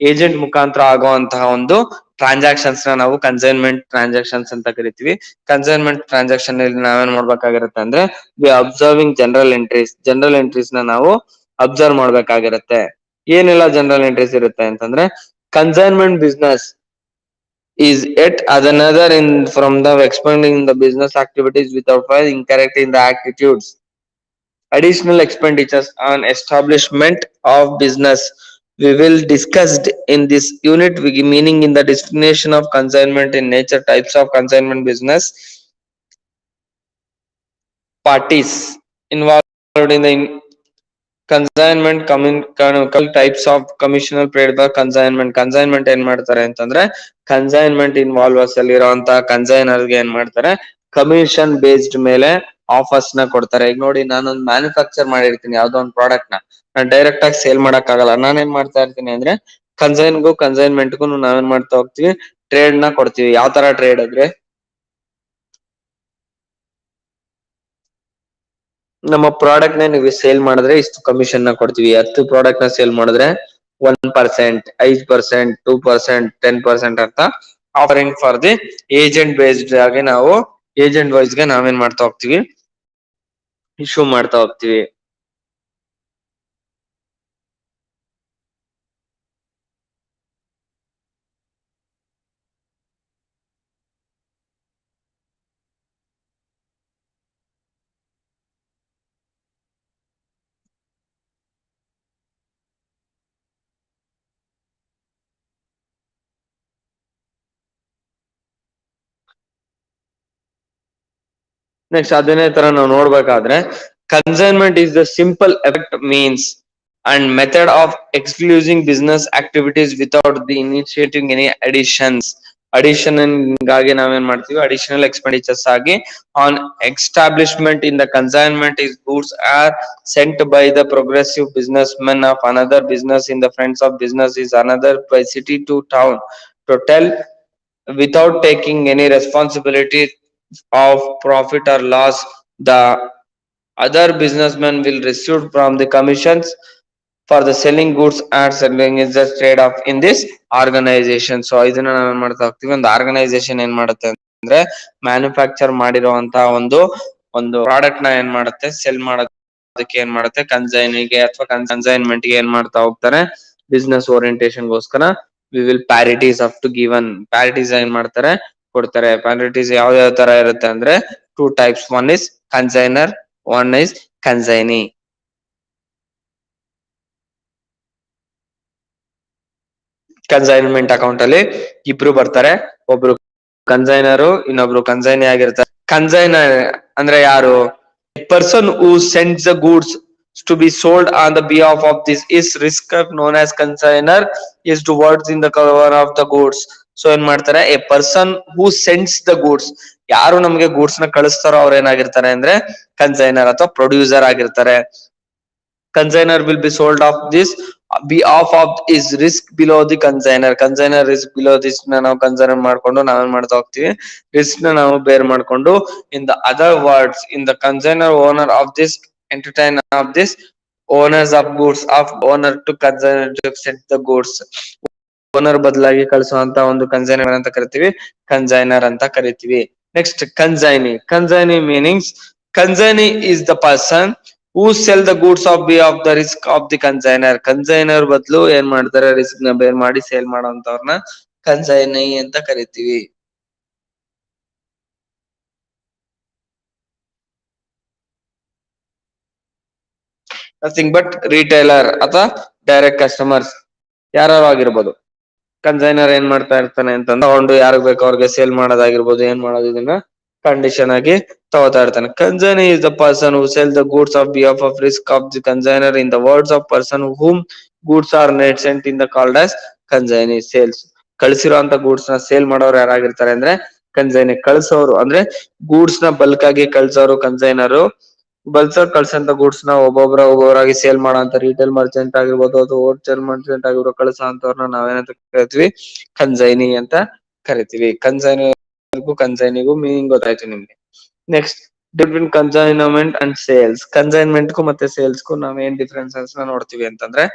ಏಜೆಂಟ್ ಮುಖಾಂತರ ಆಗುವಂತಹ ಒಂದು ಟ್ರಾನ್ಸಾಕ್ಷನ್ಸ್ ನ ನಾವು ಕನ್ಸೈನ್ಮೆಂಟ್ ಟ್ರಾನ್ಸಾಕ್ಷನ್ಸ್ ಅಂತ ಕರಿತೀವಿ. ಕನ್ಸೈನ್ಮೆಂಟ್ ಟ್ರಾನ್ಸಾಕ್ಷನ್ ಅಲ್ಲಿ ನಾವೇನ್ ಮಾಡ್ಬೇಕಾಗಿರುತ್ತೆ ಅಂದ್ರೆ ಅಬ್ಸರ್ವಿಂಗ್ ಜನರಲ್ ಎಂಟ್ರೀಸ್ ನ ನಾವು ಅಬ್ಸರ್ವ್ ಮಾಡ್ಬೇಕಾಗಿರುತ್ತೆ. ಏನೆಲ್ಲ ಜನರಲ್ ಎಂಟ್ರೀಸ್ ಇರುತ್ತೆ ಅಂತಂದ್ರೆ consignment business is yet another in from the expanding the business activities without incorrect in the attitudes. Additional expenditures on establishment of business we will discussed in this unit, meaning in the definition of consignment in nature, types of consignment business, parties involved in the consignment types of commissional paid by consignment. Consignment ಏನ್ ಮಾಡ್ತಾರೆ ಅಂತಂದ್ರೆ consignment ಇನ್ವಾಲ್ವರ್ಸ್ ಅಲ್ಲಿ ಇರುವಂತಹ consignor ಗೆ ಏನ್ ಮಾಡ್ತಾರೆ, commission based ಮೇಲೆ offers ನ ಕೊಡ್ತಾರೆ. ಈಗ ನೋಡಿ, ನಾನೊಂದು ಮ್ಯಾನುಫ್ಯಾಕ್ಚರ್ ಮಾಡಿರ್ತೀನಿ ಯಾವ್ದೋ ಒಂದು ಪ್ರಾಡಕ್ಟ್ ನ, ನಾನು ಡೈರೆಕ್ಟ್ ಆಗಿ ಸೇಲ್ ಮಾಡಕ್ ಆಗಲ್ಲ. ನಾನೇನ್ ಮಾಡ್ತಾ ಇರ್ತೀನಿ ಅಂದ್ರೆ ಕನ್ಸೈನ್ಮೆಂಟ್ಗೂ ನಾವೇನ್ ಮಾಡ್ತಾ ಹೋಗ್ತೀವಿ, ಟ್ರೇಡ್ ನ ಕೊಡ್ತೀವಿ. ಯಾವ ತರ ಟ್ರೇಡ್ ಅಂದ್ರೆ ನಮ್ಮ ಪ್ರಾಡಕ್ಟ್ ನ ನೀವು ಸೇಲ್ ಮಾಡಿದ್ರೆ ಇಷ್ಟು ಕಮಿಷನ್ ನ ಕೊಡ್ತೀವಿ. 10 ಪ್ರಾಡಕ್ಟ್ ನ ಸೇಲ್ ಮಾಡಿದ್ರೆ 1%, 5%, 2%, 10% ಅಂತ offering for the agent based ಆಗಿ ನಾವು ಏಜೆಂಟ್ ವೈಸ್ ಗೆ ನಾವೇನ್ ಮಾಡ್ತಾ ಹೋಗ್ತೀವಿ, ಇಶ್ಯೂ ಮಾಡ್ತಾ ಹೋಗ್ತೀವಿ. ನೆಕ್ಸ್ಟ್ ಅದನ್ನೇ ತರ ನಾವು ನೋಡ್ಬೇಕಾದ್ರೆ consignment is the simple effect means and method of excluding business activities without the initiating any addition ಗಾಗಿ ನಾವೇನ್ ಮಾಡ್ತೀವಿ, ಅಡಿಷನಲ್ ಎಕ್ಸ್ಪೆಂಡಿಚರ್ಸ್ ಆಗಿ on establishment in the consignment is goods are sent by the progressive business men of another business in the friends of business is another by city to town to tell without taking any responsibility of profit or loss. The other businessmen will receive from the commissions for the selling goods and selling is the trade off in this organization. So ಇದನ್ನ ನಾವೇನ್ ಮಾಡ್ತಾ ಹೋಗ್ತೀವಿ, ಒಂದು organisation ಏನ್ ಮಾಡುತ್ತೆ ಅಂದ್ರೆ manufacture ಮಾಡಿರುವಂತ ಒಂದು ಪ್ರಾಡಕ್ಟ್ ನ ಏನ್ ಮಾಡುತ್ತೆ, ಸೆಲ್ ಮಾಡೋದಕ್ಕೆ ಏನ್ ಮಾಡುತ್ತೆ, ಕನ್ಸೈನಿಗೆ ಅಥವಾ ಕನ್ಸೈನ್ಮೆಂಟ್ ಗೆ ಏನ್ ಮಾಡ್ತಾ ಹೋಗ್ತಾರೆ, ಬಿಸ್ನೆಸ್ ಓರಿಯಂಟೇಷನ್ ಗೋಸ್ಕರ we will parities of to given parities ಏನ್ ಮಾಡ್ತಾರೆ, ಕೊಡ್ತಾರೆ. ಪ್ಯಾರಿಟೀಸ್ ಯಾವ ಯಾವ ತರ ಇರುತ್ತೆ ಅಂದ್ರೆ 2 types, one is consigner, one is consignee. Consignment account ಅಲ್ಲಿ ಇಬ್ರು ಬರ್ತಾರೆ, ಒಬ್ರು ಕನ್ಸೈನರು, ಇನ್ನೊಬ್ರು ಕನ್ಸೈನಿ ಆಗಿರ್ತಾರೆ. ಕನ್ಸೈನರ್ ಅಂದ್ರೆ ಯಾರು, person who sends the goods to be sold on the behalf of this is risker known as consigner is towards in the cover of the goods. So ಏನ್ ಮಾಡ್ತಾರೆ, A person who sends the goods, ಯಾರು ನಮ್ಗೆ goods ನ ಕಳಿಸ್ತಾರೋ ಅವ್ರ ಏನಾಗಿರ್ತಾರೆ ಅಂದ್ರೆ consignor ಅಥವಾ producer ಆಗಿರ್ತಾರೆ. consigner will be sold of this behalf of is risk below the consigner risk below this ನ ನಾವು ಕನ್ಸಿಡರ್ ಮಾಡ್ಕೊಂಡು ನಾವೇನ್ ಮಾಡ್ತಾ ಹೋಗ್ತೀವಿ, ರಿಸ್ಕ್ ನ ನಾವು ಬೇರ್ ಮಾಡ್ಕೊಂಡು in the other words in the consigner owner of this entertainer of this owners of goods of owner to consigner to send the goods. Owner ಬದಲಾಗಿ ಕಳಿಸುವಂತ ಒಂದು ಕನ್ಸೈನರ್ ಅಂತ ಕರಿತೀವಿ, ಕನ್ಸೈನರ್ ಅಂತ ಕರಿತೀವಿ. Next consignee meanings, consignee is the person who sell the goods of B of the risk of the consignor. Consignor ಬದಲು ಏನ್ ಮಾಡ್ತಾರೆ, risk ನ ಬೇರ್ ಮಾಡಿ ಸೇಲ್ ಮಾಡೋಂತವ್ರನ್ನ ಕನ್ಸೈನಿ ಅಂತ ಕರಿತೀವಿ. ನಥಿಂಗ್ ಬಟ್ ರಿಟೇಲರ್ ಅಥವಾ ಡೈರೆಕ್ಟ್ ಕಸ್ಟಮರ್ಸ್ ಯಾರು ಆಗಿರ್ಬೋದು. ಕನ್ಸೈನರ್ ಏನ್ ಮಾಡ್ತಾ ಇರ್ತಾನೆ ಅಂತಂದ್ರೆ ತಗೊಂಡು ಯಾರಿಗ್ ಬೇಕೋ ಅವ್ರಿಗೆ ಸೇಲ್ ಮಾಡೋದಾಗಿರ್ಬೋದು, ಏನ್ ಮಾಡೋದು ಇದನ್ನ ಕಂಡೀಷನ್ ಆಗಿ ತಗೋತಾ ಇರ್ತಾನೆ. Consignee is the person who sell the goods of behalf of risk of the consignor in the words of person whom goods are net sent in the called as consignee sales. ಕಳ್ಸಿರೋಂತ goods ನ sale ಮಾಡೋರು ಯಾರಾಗಿರ್ತಾರೆ ಅಂದ್ರೆ consignee. ಕಳ್ಸೋರು ಅಂದ್ರೆ goods ನ bulk ಆಗಿ ಕಳ್ಸೋರು ಕನ್ಸೈನರು. ಕಳ್ಸಂತ goods ನ ಒಬ್ಬೊಬ್ಬರಾಗಿ ಸೇಲ್ ಮಾಡೋಂತ ರಿಟೇಲ್ ಮರ್ಚೆಂಟ್ ಆಗಿರ್ಬೋದು ಅಥವಾ ಹೋಲ್ಸೇಲ್ ಮರ್ಚೆಂಟ್ ಆಗಿರ್ಬೋದು, ಕಳ್ಸೋ ಅಂತವ್ರನ್ನ ನಾವೇನಂತ ಕರಿತೀವಿ, ಕನ್ಸೈನಿ ಅಂತ ಕರಿತೀವಿ. ಕನ್ಸೈನಿಗೂ ಮೀನಿಂಗ್ ಗೊತ್ತಾಯ್ತು ನಿಮ್ಗೆ. Next, between consignment and sales. Consignment ಗೂ ಮತ್ತೆ ಸೇಲ್ಸ್ ಗೂ ನಾವ್ ಏನ್ ಡಿಫ್ರೆನ್ಸಸ್ ನೋಡ್ತೀವಿ ಅಂತಂದ್ರೆ,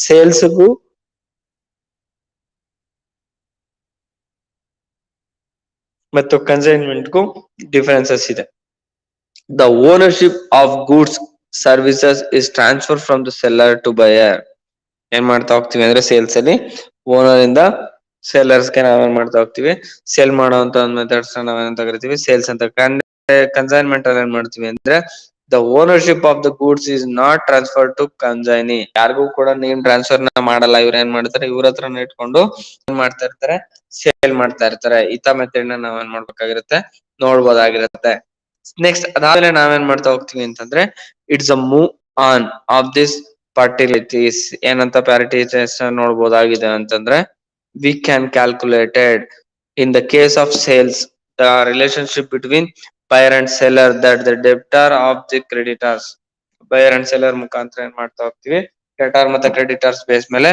ಸೇಲ್ಸ್ಗೂ ಮತ್ತು ಕನ್ಸೈನ್ಮೆಂಟ್ಗೂ ಡಿಫರೆನ್ಸಸ್ ಇದೆ. The ownership of goods services is transfer from the seller to buyer. ಏನ್ ಮಾಡ್ತಾ ಹೋಗ್ತೀವಿ ಅಂದ್ರೆ ಸೇಲ್ಸ್ ಅಲ್ಲಿ ಓನರ್ ಇಂದ ಸೇಲರ್ಸ್ಗೆ ನಾವೇನ್ ಮಾಡ್ತಾ ಹೋಗ್ತೀವಿ, ಸೇಲ್ ಮಾಡುವಂತ ಮೆಥಡ್ಸ್ ನಾವೇನಂತ ಕರಿತೀವಿ, ಸೇಲ್ಸ್ ಅಂತ. ಕನ್ಸೈನ್ಮೆಂಟ್ ಅಲ್ಲಿ ಏನ್ ಮಾಡ್ತೀವಿ ಅಂದ್ರೆ the ownership of the goods is not transfer to consignee. ಯಾರಿಗೂ ಕೂಡ ನೇಮ್ ಟ್ರಾನ್ಸ್ಫರ್ ಮಾಡಲ್ಲ. ಇವ್ರ ಏನ್ ಮಾಡ್ತಾರೆ, ಇವ್ರ ಹತ್ರನೇ ಇಟ್ಕೊಂಡು ಏನ್ ಮಾಡ್ತಾ ಇರ್ತಾರೆ, ಸೇಲ್ ಮಾಡ್ತಾ ಇರ್ತಾರೆ. ಇತ ಮೆಥಡ್ ನ ನಾವೇನ್ ಮಾಡ್ಬೇಕಾಗಿರುತ್ತೆ, ನೋಡ್ಬೋದಾಗಿರುತ್ತೆ. ನೆಕ್ಸ್ಟ್ ಅದಾದ್ಮೇಲೆ ನಾವೇನ್ ಮಾಡ್ತಾ ಹೋಗ್ತೀವಿ ಅಂತಂದ್ರೆ, it's a move on of this partialities. ಏನಂತ ಪ್ಯಾರಿಟೀಸ್ ನೋಡ್ಬೋದಾಗಿದೆ ಅಂತಂದ್ರೆ, we can calculated in the case of sales the relationship between buyer and seller that the debtor of the creditors. Buyer and seller ಮುಖಾಂತರ ಏನ್ ಮಾಡ್ತಾ ಹೋಗ್ತೀವಿ, debtor ಮತ್ತೆ creditors base ಮೇಲೆ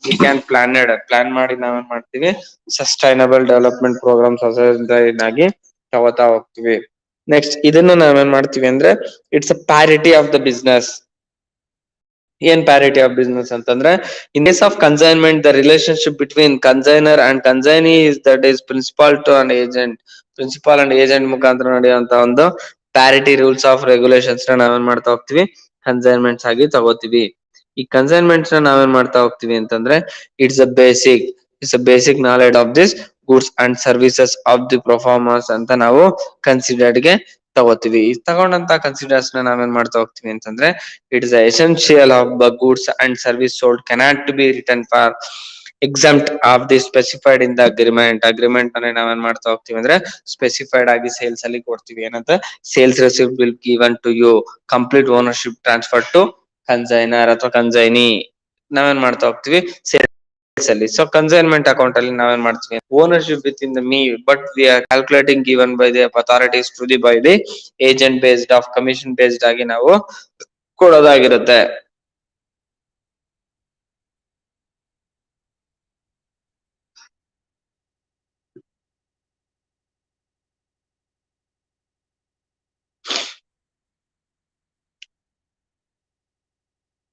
we can plan ಮಾಡಿ ನಾವೇನ್ ಮಾಡ್ತೀವಿ, ಸಸ್ಟೈನಬಲ್ ಡೆವಲಪ್ಮೆಂಟ್ ಪ್ರೋಗ್ರಾಮ್ಸ್ ಆಗಿ ತಗೋತಾ ಹೋಗ್ತೀವಿ. ನೆಕ್ಸ್ಟ್ ಇದನ್ನ ನಾವೇನ್ ಮಾಡ್ತೀವಿ ಅಂದ್ರೆ, it's a parity of the business. ಏನ್ ಪ್ಯಾರಿಟಿ ಆಫ್ ಬಿಸ್ನೆಸ್ ಅಂತಂದ್ರೆ, in case of consignment the relationship between consignor and consignee is that is principal to and agent. Principal and agent ಮುಖಾಂತರ ನಡೆಯುವಂತ ಒಂದು ಪ್ಯಾರಿಟಿ ರೂಲ್ಸ್ ಆಫ್ ರೆಗ್ಯುಲೇಷನ್ಸ್ ನ ನಾವೇನ್ ಮಾಡ್ತಾ ಹೋಗ್ತೀವಿ, ಕನ್ಸೈನ್ಮೆಂಟ್ಸ್ ಆಗಿ ತಗೋತೀವಿ. ಈ ಕನ್ಸೈನ್ಮೆಂಟ್ಸ್ ನ ನಾವೇನ್ ಮಾಡ್ತಾ ಹೋಗ್ತೀವಿ ಅಂತಂದ್ರೆ, it's a basic knowledge of this goods and services of the performers ಅಂತ ನಾವು ಕನ್ಸಿಡರ್ಡ್ ಗೆ ತಗೋತೀವಿ. ಈ ತಗೊಂಡಂತ ಕನ್ಸಿಡರ್ಸ್ ನ ನಾವೇನ್ ಮಾಡ್ತಾ ಹೋಗ್ತೀವಿ ಅಂತಂದ್ರೆ, it is essential of the goods and service sold cannot to be return for exempt of the specified in the agreement. Agreement ಅಲ್ಲಿ ನಾವೇನ್ ಮಾಡ್ತಾ ಹೋಗ್ತೀವಿ ಅಂದ್ರೆ, ಸ್ಪೆಸಿಫೈಡ್ ಆಗಿ ಸೇಲ್ಸ್ ಅಲ್ಲಿ ಕೊಡ್ತೀವಿ. ಏನಂತ, sales receipt will given to you, complete ownership transfer to consignor ಅಥವಾ ಕನ್ಸೈನಿ. ನಾವೇನ್ ಮಾಡ್ತಾ ಹೋಗ್ತೀವಿ ಸೇಲ್ಸ್ ಅಲ್ಲಿ. ಸೊ ಕನ್ಸೈನ್ಮೆಂಟ್ ಅಕೌಂಟ್ ಅಲ್ಲಿ ನಾವೇನ್ ಮಾಡ್ತೀವಿ, ownership with in the me but we are calculating given by the authorities to the by the agent based of commission based ಆಗಿ ನಾವು ಕೊಡೋದಾಗಿರುತ್ತೆ.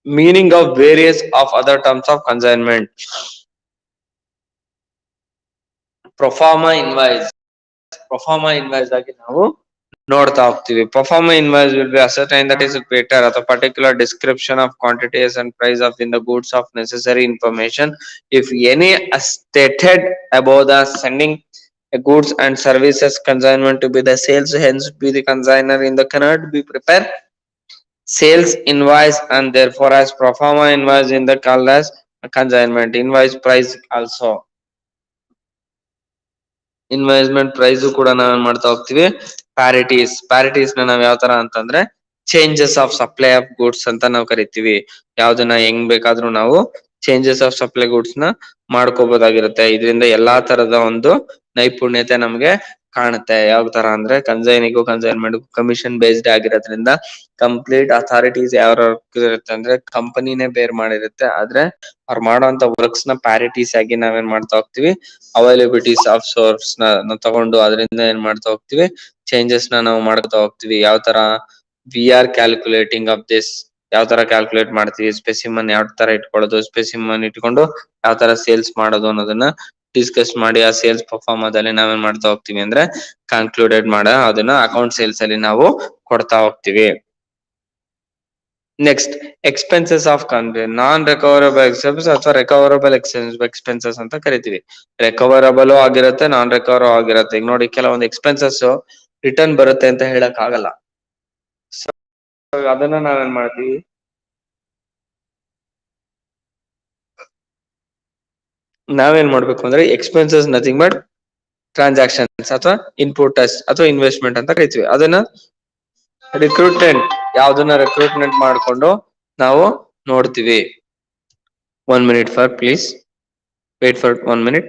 Meaning of various of other terms of consignment. Proforma invoice. Proforma invoice ಆಗಿ ನಾವು ನೋಡ್ತಾ ಹೋಗ್ತೀವಿ. Proforma invoice will be ascertain that is better ಅಥವಾ particular description of quantities and price of in the goods of necessary information if any stated above the sending goods and services consignment to be the sales, hence be the consigner in the cannot be prepare sales invoice and therefore as pro forma invoice in the called as consignment. Invoice price also, investment price ಕೂಡ ನಾವೇನ್ ಮಾಡ್ತಾ ಹೋಗ್ತೀವಿ, ಪ್ಯಾರಿಟೀಸ್ ನ ನಾವ್ ಯಾವ ತರ ಅಂತಂದ್ರೆ, changes of supply of goods ಅಂತ ನಾವು ಕರಿತೀವಿ. ಯಾವ್ದನ್ನ ಹೆಂಗ್ ಬೇಕಾದ್ರೂ ನಾವು ಚೇಂಜಸ್ ಆಫ್ ಸಪ್ಲೈ ಗೂಡ್ಸ್ ನ ಮಾಡ್ಕೋಬಹುದಾಗಿರುತ್ತೆ. ಇದರಿಂದ ಎಲ್ಲಾ ತರದ ಒಂದು ನೈಪುಣ್ಯತೆ ನಮ್ಗೆ ಕಾಣುತ್ತೆ. ಯಾವ ತರ ಅಂದ್ರೆ, ಕನ್ಸೈನಿಗೂ ಕನ್ಸೈನ್ಮೆಂಟ್ ಕಮಿಷನ್ ಬೇಸ್ಡ್ ಆಗಿರೋದ್ರಿಂದ ಕಂಪ್ಲೀಟ್ ಅಥಾರಿಟೀಸ್ ಯಾವ ಇರುತ್ತೆ ಅಂದ್ರೆ ಕಂಪನಿನೇ ಬೇರ್ ಮಾಡಿರುತ್ತೆ. ಆದ್ರೆ ಅವ್ರು ಮಾಡುವಂತ ವರ್ಕ್ಸ್ ನ ಪ್ಯಾರಿಟೀಸ್ ಆಗಿ ನಾವೇನ್ ಮಾಡ್ತಾ ಹೋಗ್ತೀವಿ, ಅವೈಲಬಿಲಿಟೀಸ್ ಆಫ್ ಸೋರ್ಸ್ ನ ತಗೊಂಡು ಅದರಿಂದ ಏನ್ ಮಾಡ್ತಾ ಹೋಗ್ತೀವಿ, ಚೇಂಜಸ್ ನ ನಾವು ಮಾಡ್ತಾ ಹೋಗ್ತೀವಿ. ಯಾವ ತರ V are calculating of this, ಯಾವ ತರ ಕ್ಯಾಲ್ಕುಲೇಟ್ ಮಾಡ್ತೀವಿ, ಸ್ಪೆಸಿಮನ್ ಯಾವ ತರ ಇಟ್ಕೊಳ್ಳೋದು, ಸ್ಪೆಸಿಮನ್ ಇಟ್ಕೊಂಡು ಯಾವ ತರ ಸೇಲ್ಸ್ ಮಾಡೋದು ಅನ್ನೋದನ್ನ ಡಿಸ್ಕಸ್ ಮಾಡಿ ಆ ಸೇಲ್ಸ್ ಪರ್ಫಾರ್ಮದಲ್ಲಿ ನಾವೇನ್ ಮಾಡ್ತಾ ಹೋಗ್ತೀವಿ ಅಂದ್ರೆ ಕನ್ಕ್ಲೂಡೆಡ್ ಅದನ್ನ ಅಕೌಂಟ್ ಸೇಲ್ಸ್ ಅಲ್ಲಿ ನಾವು ಕೊಡ್ತಾ ಹೋಗ್ತೀವಿ. Next expenses of convey non recoverable expenses ಅಥವಾ ರಿಕವರಬಲ್ ಎಕ್ಸ್ಪೆನ್ಸಸ್ ಅಂತ ಕರಿತೀವಿ. ರಿಕವರಬಲ್ ಆಗಿರುತ್ತೆ, ನಾನ್ ರಿಕವರ್ ಆಗಿರುತ್ತೆ. ಈಗ ನೋಡಿ ಕೆಲವೊಂದು ಎಕ್ಸ್ಪೆನ್ಸಸ್ ರಿಟರ್ನ್ ಬರುತ್ತೆ ಅಂತ ಹೇಳಕ್ ಆಗಲ್ಲ. ಅದನ್ನ ನಾವೇನ್ ಮಾಡ್ತೀವಿ, ನಾವೇನ್ ಮಾಡ್ಬೇಕು ಅಂದ್ರೆ ಎಕ್ಸ್ಪೆನ್ಸಸ್ ನಥಿಂಗ್ ಬಟ್ ಟ್ರಾನ್ಸಾಕ್ಷನ್ಸ್ ಅಥವಾ ಇನ್ಪುಟ್ ಅಥವಾ ಇನ್ವೆಸ್ಟ್ಮೆಂಟ್ ಅಂತ ಕರಿತೀವಿ. ಅದನ್ನ ರಿಕ್ರೂಟ್ಮೆಂಟ್ ಯಾವ್ದನ್ನ ರಿಕ್ರೂಟ್ಮೆಂಟ್ ಮಾಡ್ಕೊಂಡು ನಾವು ನೋಡ್ತೀವಿ. 1 minute for please wait for 1 minute.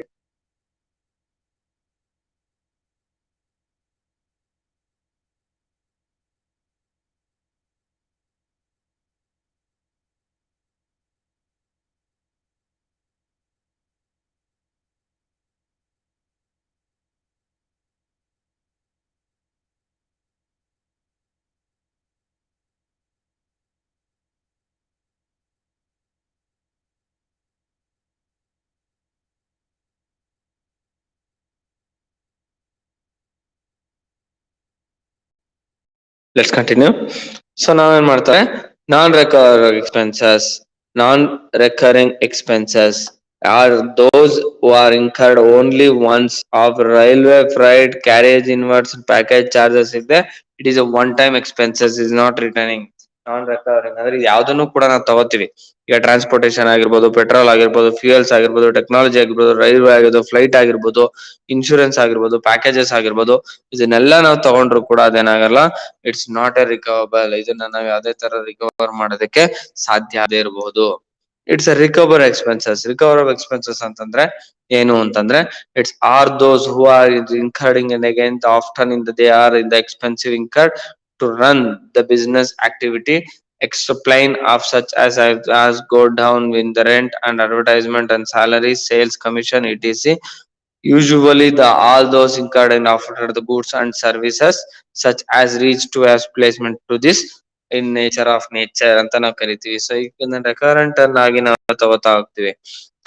Let's continue. So ನಾವೇನ್ ಮಾಡ್ತಾರೆ, non recovering expenses. Non recurring expenses are those who are incurred only once of railway freight carriage inwards package charges. If it is a one time expenses is not returning. Non recovering ಅಂದ್ರೆ ಯಾವ್ದನ್ನು ಕೂಡ ನಾವು ತಗೋತೀವಿ. ಈಗ transportation ಆಗಿರ್ಬೋದು, petrol ಆಗಿರ್ಬೋದು, fuels ಆಗಿರ್ಬೋದು, technology ಆಗಿರ್ಬೋದು, railway ಆಗಿರ್ಬೋದು, ಫ್ಲೈಟ್ ಆಗಿರ್ಬೋದು, ಇನ್ಶೂರೆನ್ಸ್ ಆಗಿರ್ಬೋದು, ಪ್ಯಾಕೇಜಸ್ ಆಗಿರ್ಬೋದು, ಇದನ್ನೆಲ್ಲ ನಾವು ತಗೊಂಡ್ರು ಕೂಡ ಅದೇನಾಗಲ್ಲ, ಇಟ್ಸ್ ನಾಟ್ ಎ ರಿಕವರಬಲ್. ಇದನ್ನ ನಾವು ಯಾವ್ದೇ ತರ ರಿಕವರ್ ಮಾಡೋದಕ್ಕೆ ಸಾಧ್ಯ ಆಗದೆ ಇರಬಹುದು. It's a recover expenses. Recoverable expenses ಅಂತಂದ್ರೆ ಏನು ಅಂತಂದ್ರೆ, it's are those who are incurring and again often in they are in the expensive incurred to run the business activity. Explain of such as go down in the rent and advertisement and salaries, sales commission, etc. Usually the all those incurred in after the goods and services such as reach to as placement to this in nature of nature ಅಂತ ನಾವು ಕರಿತೀವಿ. So ಈಗ recurrent ಆಗಿ ನಾವು ತಗೋತಾ ಹೋಗ್ತೀವಿ.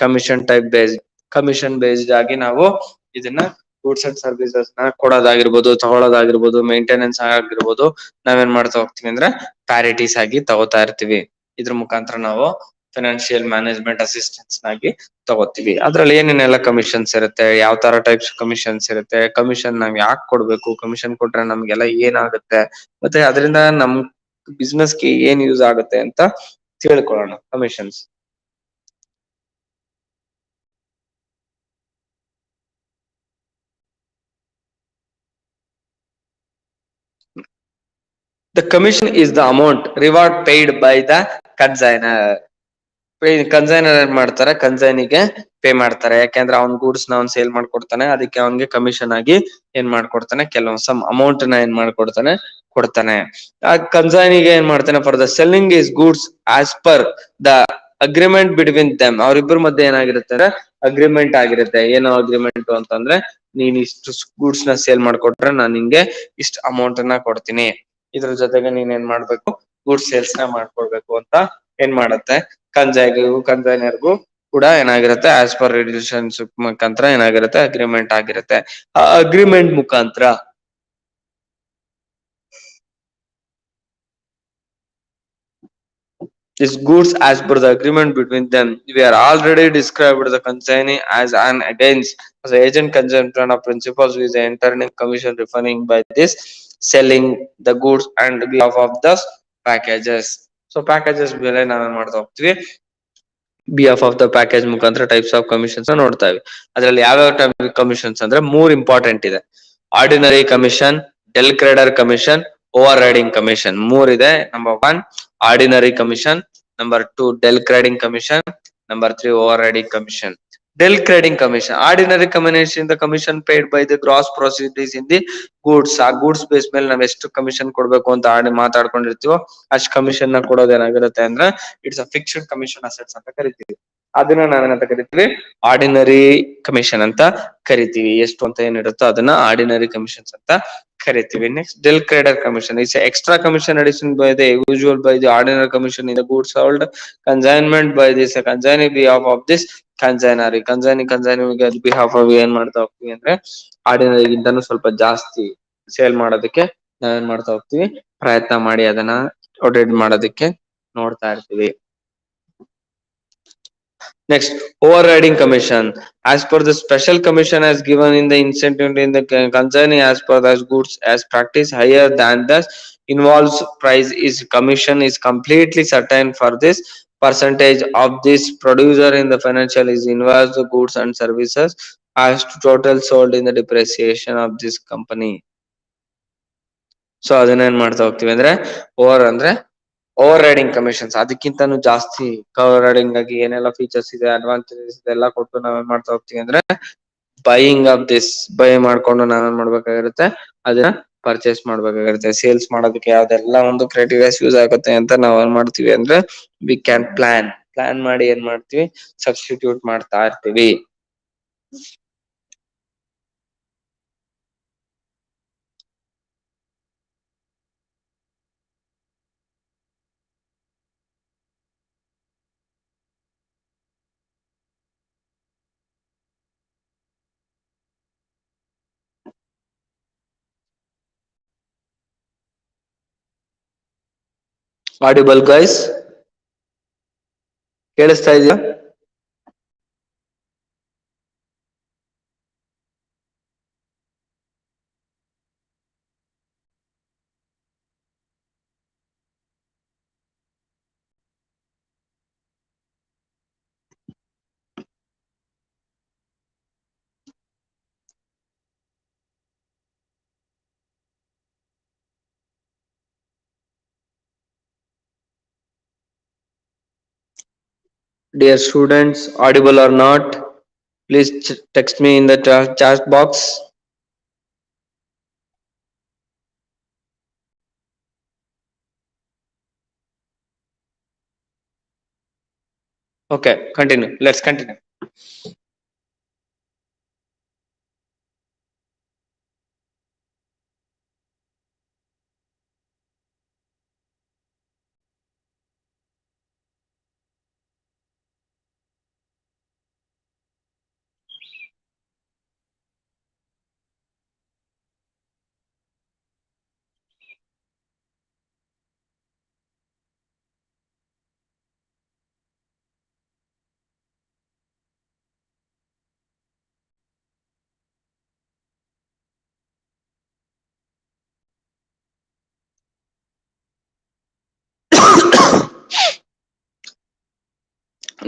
Commission type based, commission based ಆಗಿ ನಾವು ಇದನ್ನ ಗೂಡ್ಸ್ ಅಂಡ್ ಸರ್ವಿಸಸ್ ನ ಕೊಡೋದಾಗಿರ್ಬೋದು, ತಗೊಳ್ಳೋದಾಗಿರ್ಬೋದು, ಮೇಂಟೆನೆನ್ಸ್ ಆಗಿರ್ಬೋದು, ನಾವೇನ್ ಮಾಡ್ತಾ ಹೋಗ್ತೀವಿ ಅಂದ್ರೆ ಪ್ಯಾರಿಟೀಸ್ ಆಗಿ ತಗೋತಾ ಇರ್ತೀವಿ. ಇದ್ರ ಮುಖಾಂತರ ನಾವು ಫೈನಾನ್ಷಿಯಲ್ ಮ್ಯಾನೇಜ್ಮೆಂಟ್ ಅಸಿಸ್ಟೆನ್ಸ್ ಆಗಿ ತಗೋತೀವಿ. ಅದ್ರಲ್ಲಿ ಏನೇನೆಲ್ಲ ಕಮಿಷನ್ಸ್ ಇರುತ್ತೆ, ಯಾವ ತರ ಟೈಪ್ಸ್ ಕಮಿಷನ್ಸ್ ಇರುತ್ತೆ, ಕಮಿಷನ್ ನಾವ್ ಯಾಕೆ ಕೊಡ್ಬೇಕು, ಕಮಿಷನ್ ಕೊಟ್ರೆ ನಮ್ಗೆಲ್ಲ ಏನಾಗುತ್ತೆ, ಮತ್ತೆ ಅದರಿಂದ ನಮ್ ಬಿಸ್ನೆಸ್ಗೆ ಏನ್ ಯೂಸ್ ಆಗುತ್ತೆ ಅಂತ ತಿಳ್ಕೊಳ್ಳೋಣ. Commissions, the commission is the amount reward paid by the consignor. Consignor ಏನ್ ಮಾಡ್ತಾರೆ, ಕನ್ಸೈನಿಗೆ ಪೇ ಮಾಡ್ತಾರೆ. ಯಾಕೆಂದ್ರೆ ಅವ್ನ್ ಗೂಡ್ಸ್ ನ ಅವ್ನ್ ಸೇಲ್ ಮಾಡ್ಕೊಡ್ತಾನೆ, ಅದಕ್ಕೆ ಅವ್ನ್ಗೆ ಕಮಿಷನ್ ಆಗಿ ಏನ್ ಮಾಡ್ಕೊಡ್ತಾನೆ, ಕೆಲವೊಂದ್ ಸಮ್ ಅಮೌಂಟ್ ನ ಏನ್ ಮಾಡ್ಕೊಡ್ತಾನೆ, ಕೊಡ್ತಾನೆ. ಆ ಕನ್ಸೈನಿಗೆ ಏನ್ ಮಾಡ್ತಾನೆ, for the selling is goods as per the agreement between them. ಅವ್ರಿಬ್ಬರ ಮಧ್ಯೆ ಏನಾಗಿರುತ್ತೆ ಅಂದ್ರೆ ಅಗ್ರಿಮೆಂಟ್ ಆಗಿರುತ್ತೆ. ಏನೋ ಅಗ್ರಿಮೆಂಟ್ ಅಂತಂದ್ರೆ, ನೀನ್ ಇಷ್ಟು ಗೂಡ್ಸ್ ನ ಸೇಲ್ ಮಾಡ್ಕೊಟ್ರೆ ನಾನ್ ನಿಂಗೆ ಇಷ್ಟು ಅಮೌಂಟ್ ನ ಕೊಡ್ತೀನಿ, ಇದ್ರ ಜೊತೆಗೆ ನೀನ್ ಏನ್ ಮಾಡ್ಬೇಕು, ಗೂಡ್ಸ್ ಸೇಲ್ಸ್ ನ ಮಾಡ್ಕೊಡ್ಬೇಕು ಅಂತ ಏನ್ ಮಾಡತ್ತೆ, ಕನ್ಸೈನರ್ಗೂ ಕೂಡ ಏನಾಗಿರುತ್ತೆ, ಆಸ್ ಪರ್ ರಿಲೇಷನ್ಶಿಪ್ ಮುಖಾಂತರ ಏನಾಗಿರುತ್ತೆ, ಅಗ್ರಿಮೆಂಟ್ ಆಗಿರುತ್ತೆ. ಆ ಅಗ್ರಿಮೆಂಟ್ ಮುಖಾಂತರ is goods as per the agreement between them. We are already described the consignee as an against as agent consumption of principals with the entering commission referring by this selling the goods and behalf of the packages. So packages ಬೆಲೆ ನಾವೇನ್ ಮಾಡ್ತಾ ಹೋಗ್ತೀವಿ, BF of the package ಮುಖಾಂತರ types of commissions ನೋಡ್ತಾವೆ. ಅದ್ರಲ್ಲಿ ಯಾವ್ಯಾವ type commissions ಅಂದ್ರೆ 3 important ಇದೆ. Ordinary commission, del credere commission, overriding commission. 3 ಇದೆ. Number 1 ordinary commission, number 2 del credere commission, number 3 overriding commission. Del credere commission, ordinary commission the commission paid by the gross proceeds in the goods. ಆ goods base ಮೇಲೆ ನಾವ್ ಎಷ್ಟು commission ಕೊಡ್ಬೇಕು ಅಂತ ಮಾತಾಡ್ಕೊಂಡಿರ್ತೀವೋ ಅಷ್ಟು commission ನ ಕೊಡೋದೇನಾಗಿರುತ್ತೆ ಅಂದ್ರೆ it's a fixed commission assets ಅಂತ ಕರಿತೀವಿ. ಅದನ್ನ ನಾವೇನಂತ ಕರಿತೀವಿ, ಆರ್ಡಿನರಿ ಕಮಿಷನ್ ಅಂತ ಕರಿತೀವಿ. ಎಷ್ಟು ಅಂತ ಏನಿರುತ್ತೋ ಅದನ್ನ ಆರ್ಡಿನರಿ ಕಮಿಷನ್ಸ್ ಅಂತ ಕರಿತೀವಿ. Next del credere commission is extra commission addition by the usual by the ordinary commission in the goods sold consignment by this consignee behalf of this consignor. ಕನ್ಸೈನಿಗೆ behalf of ಏನ್ ಮಾಡ್ತಾ ಹೋಗ್ತೀವಿ ಅಂದ್ರೆ ಆರ್ಡಿನರಿಗಿಂತಾನು ಸ್ವಲ್ಪ ಜಾಸ್ತಿ sale ಮಾಡೋದಕ್ಕೆ ನಾವೇನ್ ಮಾಡ್ತಾ ಹೋಗ್ತೀವಿ, ಪ್ರಯತ್ನ ಮಾಡಿ ಅದನ್ನ ರೊಟೇಟ್ ಮಾಡೋದಕ್ಕೆ ನೋಡ್ತಾ ಇರ್ತೀವಿ. Next, overriding commission. As per the special commission as given in the incentive in the concerning as per the goods as practice higher than the involves price is commission is completely certain for this percentage of this producer in the financial is involves the goods and services as to total sold in the depreciation of this company. So ಅದನ್ನ ಏನ್ ಮಾಡ್ತಾ ಹೋಗ್ತೀವಿ ಅಂದ್ರೆ over ಅಂದ್ರೆ over riding commissions ಅದಕ್ಕಿಂತನೂ ಜಾಸ್ತಿ over riding ಆಗಿ ಏನೆಲ್ಲ features ಇದೆ ಅಡ್ವಾಂಟೇಜಸ್ ಇದೆ ಎಲ್ಲ ಕೊಟ್ಟು ನಾವೇನ್ ಮಾಡ್ತಾ ಹೋಗ್ತೀವಿ ಅಂದ್ರೆ ಬೈಯಿಂಗ್ ಆಫ್ ದಿಸ್ ಬೈ ಮಾಡ್ಕೊಂಡು ನಾವೇನ್ ಮಾಡ್ಬೇಕಾಗಿರುತ್ತೆ ಅದನ್ನ ಪರ್ಚೇಸ್ ಮಾಡ್ಬೇಕಾಗಿರುತ್ತೆ. ಸೇಲ್ಸ್ ಮಾಡೋದಕ್ಕೆ ಯಾವ್ದೆಲ್ಲ ಒಂದು ಕ್ರೈಟೀರಿಯಾಸ್ ಯೂಸ್ ಆಗುತ್ತೆ ಅಂತ ನಾವ್ ಏನ್ ಮಾಡ್ತೀವಿ ಅಂದ್ರೆ ವಿ ಕ್ಯಾನ್ ಪ್ಲಾನ್ ಮಾಡಿ ಏನ್ ಮಾಡ್ತೀವಿ ಸಬ್ಸ್ಟಿಟ್ಯೂಟ್ ಮಾಡ್ತಾ ಇರ್ತೀವಿ. ಆಡಿಬಲ್ ಗೈಸ್, ಕೇಳಿಸ್ತಾ ಇದೆಯಾ? Dear students, audible or not, please text me in the chat box. Okay, continue. Let's continue.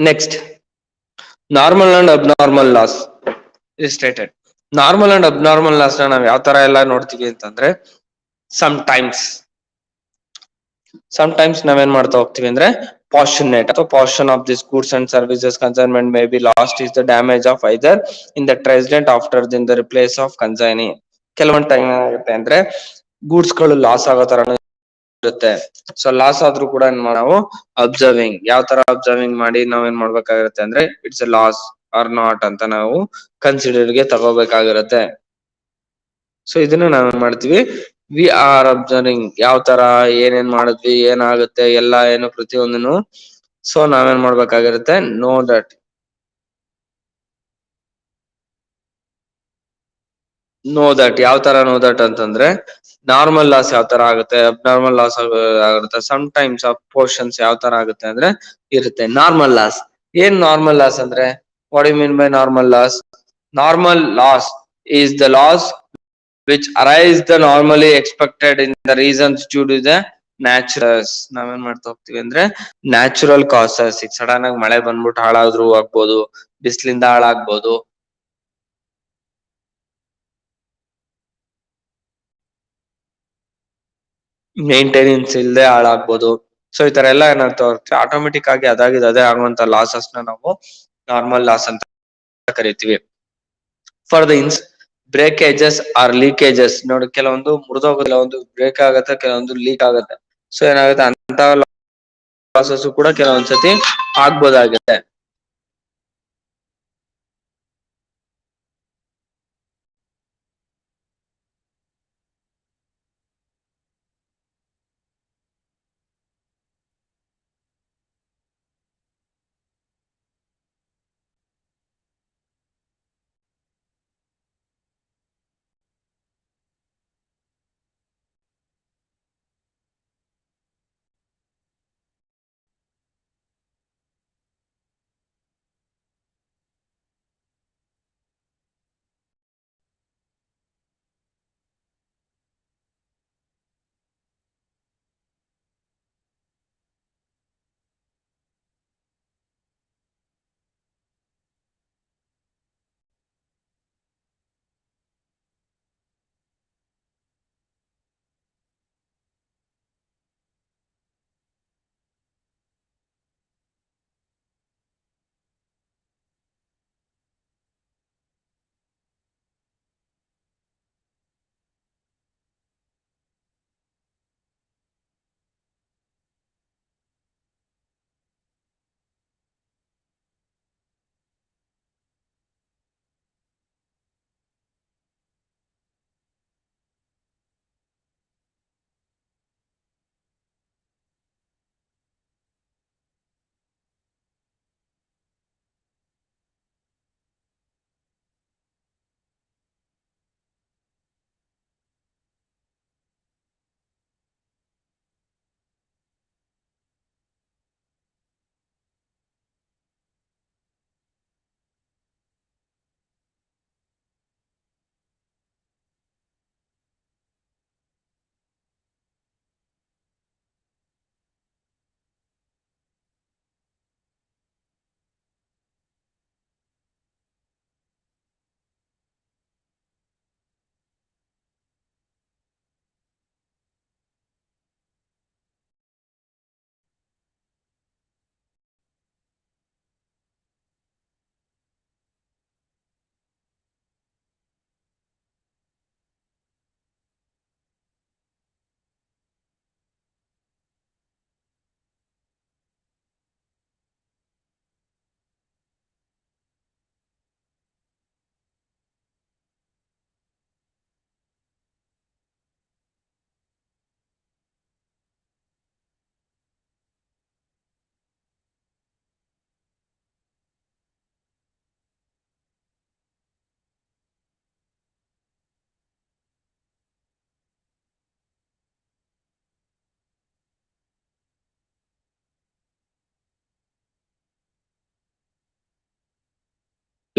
Next, normal and abnormal loss is stated. Normal and abnormal loss ನ ನಾವ್ ಯಾವ ತರ ಎಲ್ಲ ನೋಡ್ತೀವಿ ಅಂತಂದ್ರೆ ಸಮಟೈಮ್ಸ್ ನಾವೇನ್ ಮಾಡ್ತಾ ಹೋಗ್ತೀವಿ ಅಂದ್ರೆ ಪಾರ್ಷನೇಟ್ ಅಥವಾ portion of this goods and services consignment may be lost is the damage of either in the ಟ್ರೆಸಿಡೆಂಟ್ after then the replace of consignee. ಕೆಲವೊಂದ್ ಟೈಮ್ ಏನಾಗುತ್ತೆ ಅಂದ್ರೆ ಗೂಡ್ಸ್ ಗಳು ಲಾಸ್ ಆಗೋ ತರ ಇರುತ್ತೆ. ಸೊ ಲಾಸ್ ಆದ್ರೂ ಕೂಡ ನಾವು ಅಬ್ಸರ್ವಿಂಗ್ ಯಾವ ತರ ಅಬ್ಸರ್ವಿಂಗ್ ಮಾಡಿ ನಾವೇನ್ ಮಾಡ್ಬೇಕಾಗಿರುತ್ತೆ ಅಂದ್ರೆ it's a loss or not ಅಂತ ನಾವು ಕನ್ಸಿಡರ್ ಗೆ ತಗೋಬೇಕಾಗಿರುತ್ತೆ. ಸೊ ಇದನ್ನ ನಾವೇನ್ ಮಾಡ್ತೀವಿ ವಿ ಆರ್ ಅಬ್ಸರ್ವಿಂಗ್ ಯಾವ ತರ ಏನೇನ್ ಮಾಡಿದ್ವಿ ಏನಾಗುತ್ತೆ ಎಲ್ಲ ಏನು ಪ್ರತಿಯೊಂದನು. ಸೊ ನಾವೇನ್ ಮಾಡ್ಬೇಕಾಗಿರುತ್ತೆ ನೋ ದಟ್ ಯಾವ ತರ ನೋ ದಟ್ ಅಂತಂದ್ರೆ ನಾರ್ಮಲ್ ಲಾಸ್ ಯಾವ ತರ ಆಗುತ್ತೆ ಅಬ್ನಾರ್ಮಲ್ ಲಾಸ್ ಆಗುತ್ತೆ ಸಮ್ ಟೈಮ್ಸ್ ಆಫ್ ಪೋರ್ಷನ್ಸ್ ಯಾವ ತರ ಆಗುತ್ತೆ ಅಂದ್ರೆ ಇರುತ್ತೆ. ನಾರ್ಮಲ್ ಲಾಸ್ ಏನ್ ನಾರ್ಮಲ್ ಲಾಸ್ ಅಂದ್ರೆ what you mean by normal loss? Normal loss is the loss which arise the normally expected in the reasons due to the natural. ನಾವೇನ್ ಮಾಡ್ತಾ ಹೋಗ್ತೀವಿ ಅಂದ್ರೆ ನ್ಯಾಚುರಲ್ ಕಾಸಸ್. ಈಗ ಸಡನ್ ಆಗಿ ಮಳೆ ಬಂದ್ಬಿಟ್ಟು ಹಾಳಾದ್ರು ಆಗ್ಬೋದು, ಬಿಸಿಲಿಂದ ಹಾಳಾಗ್ಬೋದು, ಮೇಂಟೆನೆನ್ಸ್ ಇಲ್ಲದೆ ಹಾಳಾಗ್ಬೋದು. ಸೊ ಈ ತರ ಎಲ್ಲ ಏನಾಗ್ತಾ ಹೋಗುತ್ತೆ ಆಟೋಮೆಟಿಕ್ ಆಗಿ ಅದಾಗಿದ್ದು ಅದೇ ಆಗುವಂತ ಲಾಸಸ್ ನ ನಾವು ನಾರ್ಮಲ್ ಲಾಸ್ ಅಂತ ಕರಿತೀವಿ. For the breakages R leakages ನೋಡಿ ಕೆಲವೊಂದು ಮುರಿದೋಗುತ್ತೆ, ಕೆಲವೊಂದು ಬ್ರೇಕ್ ಆಗುತ್ತೆ, ಕೆಲವೊಂದು ಲೀಕ್ ಆಗುತ್ತೆ. ಸೊ ಏನಾಗುತ್ತೆ ಅಂತ ಲಾಸಸ್ ಕೂಡ ಕೆಲವೊಂದ್ಸತಿ ಆಗ್ಬೋದಾಗುತ್ತೆ.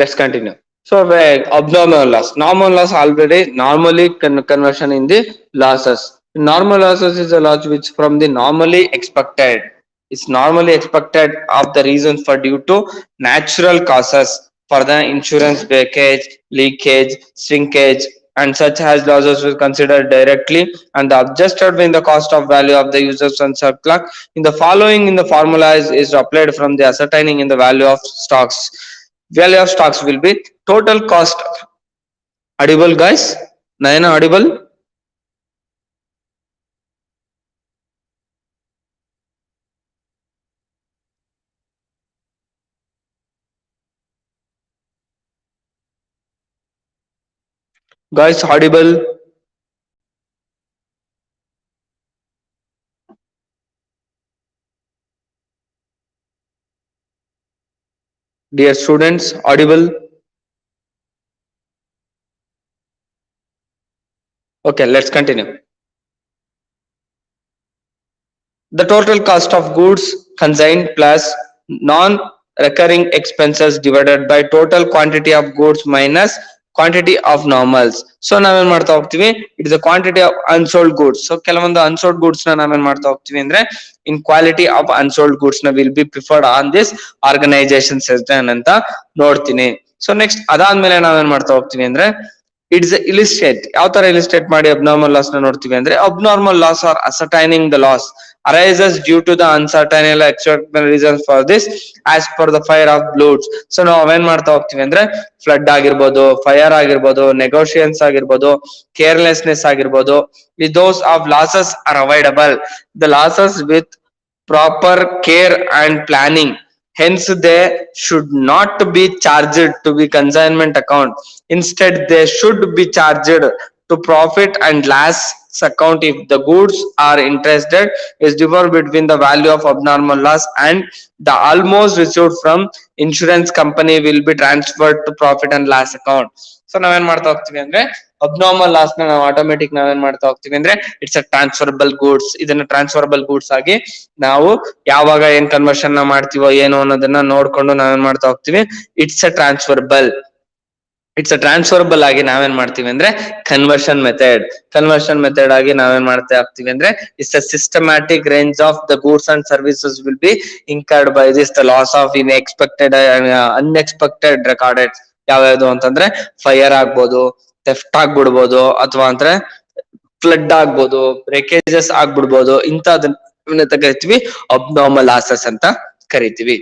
Let's continue. So abnormal loss, normal loss already normally conversion in the losses. Normal losses is a loss which from the normally expected. It's normally expected of the reasons for due to natural causes for the insurance breakage, leakage, shrinkage, and such as losses will considered directly and the adjusted in the cost of value of the users and clock. In the following in the formula is applied from the ascertaining in the value of stocks. Value of stocks will be total cost. Audible guys? Nayana audible? Guys audible? Dear students, audible? Okay, let's continue. The total cost of goods consigned plus non-recurring expenses divided by total quantity of goods minus quantity of normals. So ನಾವೇನ್ ಮಾಡ್ತಾ ಹೋಗ್ತೀವಿ, it is a quantity of unsold goods. So ಕೆಲವೊಂದು unsold goods ನಾವೇನ್ ಮಾಡ್ತಾ ಹೋಗ್ತೀವಿ ಅಂದ್ರೆ in quality of unsold goods ನ will be preferred on this organisation ಅಂತ ನೋಡ್ತೀನಿ. ಸೊ ನೆಕ್ಸ್ಟ್ ಅದಾದ್ಮೇಲೆ ನಾವೇನ್ ಮಾಡ್ತಾ ಹೋಗ್ತೀವಿ ಅಂದ್ರೆ ಇಟ್ಸ್ ಇಲಿಸ್ಟ್ರೇಟ್. ಯಾವ ತರ ಇಲಿಸ್ಟ್ರೇಟ್ ಮಾಡಿ ಅಬ್ನಾರ್ಮಲ್ ಲಾಸ್ ನ ನೋಡ್ತೀವಿ ಅಂದ್ರೆ abnormal loss are ascertaining the loss arises due to the uncertain external reasons for this as per the fire of bloods. So ನಾವು ಅವೇನ್ ಮಾಡ್ತಾ ಹೋಗ್ತೀವಿ ಅಂದ್ರೆ ಫ್ಲಡ್ ಆಗಿರ್ಬೋದು, ಫೈರ್ ಆಗಿರ್ಬೋದು, ನೆಗೋಷಿಯನ್ಸ್ ಆಗಿರ್ಬೋದು, ಕೇರ್ಲೆಸ್ನೆಸ್ ಆಗಿರ್ಬೋದು. those of losses are avoidable. The losses with proper care and planning, hence they should not be charged to be consignment account. Instead they should be charged to profit and loss account. If the goods are interested is differ between the value of abnormal loss and the almost received from insurance company will be transferred to profit and loss account. So ನಾವೇನ್ ಮಾಡ್ತಾ ಹೋಗ್ತೀವಿ ಅಂದ್ರೆ abnormal loss ನ ನಾವು automatic ನಾವೇನ್ ಮಾಡ್ತಾ ಹೋಗ್ತೀವಿ ಅಂದ್ರೆ ಇಟ್ಸ್ ಅ ಟ್ರಾನ್ಸ್ಫರಬಲ್ ಗೂಡ್ಸ್. ಇದನ್ನ ಟ್ರಾನ್ಸ್ಫರಬಲ್ ಗೂಡ್ಸ್ ಆಗಿ ನಾವು ಯಾವಾಗ ಏನ್ ಕನ್ವರ್ಷನ್ ನ ಮಾಡ್ತೀವೋ ಏನು ಅನ್ನೋದನ್ನ ನೋಡ್ಕೊಂಡು ನಾವೇನ್ ಮಾಡ್ತಾ ಹೋಗ್ತೀವಿ, it's a transferable. It's a transferable ಆಗಿ ನಾವೇನ್ ಮಾಡ್ತೀವಿ ಅಂದ್ರೆ ಕನ್ವರ್ಷನ್ ಮೆಥಡ್ ಆಗಿ ನಾವೇನ್ ಮಾಡ್ತಾ ಹೋಗ್ತೀವಿ ಅಂದ್ರೆ it's a systematic range of the goods and services will be incurred by this the loss of in expected unexpected recorded. ಯಾವ್ಯಾವ್ದು ಅಂತಂದ್ರೆ ಫೈರ್ ಆಗ್ಬೋದು, ಥೆಫ್ಟ್ ಆಗ್ಬಿಡ್ಬೋದು, ಅಥವಾ ಅಂದ್ರೆ ಫ್ಲಡ್ ಆಗ್ಬೋದು, ಬ್ರೇಕೇಜಸ್ ಆಗ್ಬಿಡ್ಬೋದು. ಇಂಥದನ್ನ ಕರಿತೀವಿ ಅಬ್ನಾರ್ಮಲ್ ಲಾಸಸ್ ಅಂತ ಕರಿತೀವಿ.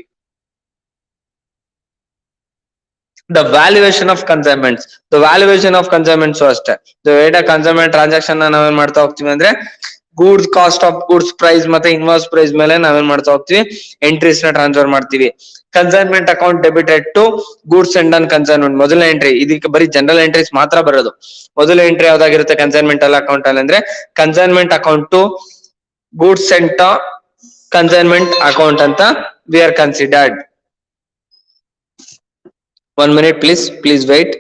The valuation of consignments, the valuation of consignments ಅಷ್ಟೇ. the data consignment transaction ನಾವೇನ್ ಮಾಡ್ತಾ ಹೋಗ್ತೀವಿ ಅಂದ್ರೆ goods cost of goods price ಮತ್ತೆ ಇನ್ವಾಯ್ಸ್ ಪ್ರೈಸ್ ಮೇಲೆ ನಾವೇನ್ ಮಾಡ್ತಾ ಹೋಗ್ತೀವಿ, ಎಂಟ್ರೀಸ್ ನ ಟ್ರಾನ್ಸ್ಫರ್ ಮಾಡ್ತೀವಿ. Consignment account debited to goods and on consignment. ಮೊದಲ ಎಂಟ್ರಿ ಇದಕ್ಕೆ ಬರೀ ಜನರಲ್ ಎಂಟ್ರೀಸ್ ಮಾತ್ರ ಬರೋದು. ಮೊದಲ ಎಂಟ್ರಿ ಯಾವ್ದಾಗಿರುತ್ತೆ ಕನ್ಸೈನ್ಮೆಂಟ್ ಅಲ್ಲ ಅಕೌಂಟ್ ಅಲ್ಲಿ ಅಂದ್ರೆ consignment account to goods and consignment account ಅಂತ we are considered. 1 minute please wait.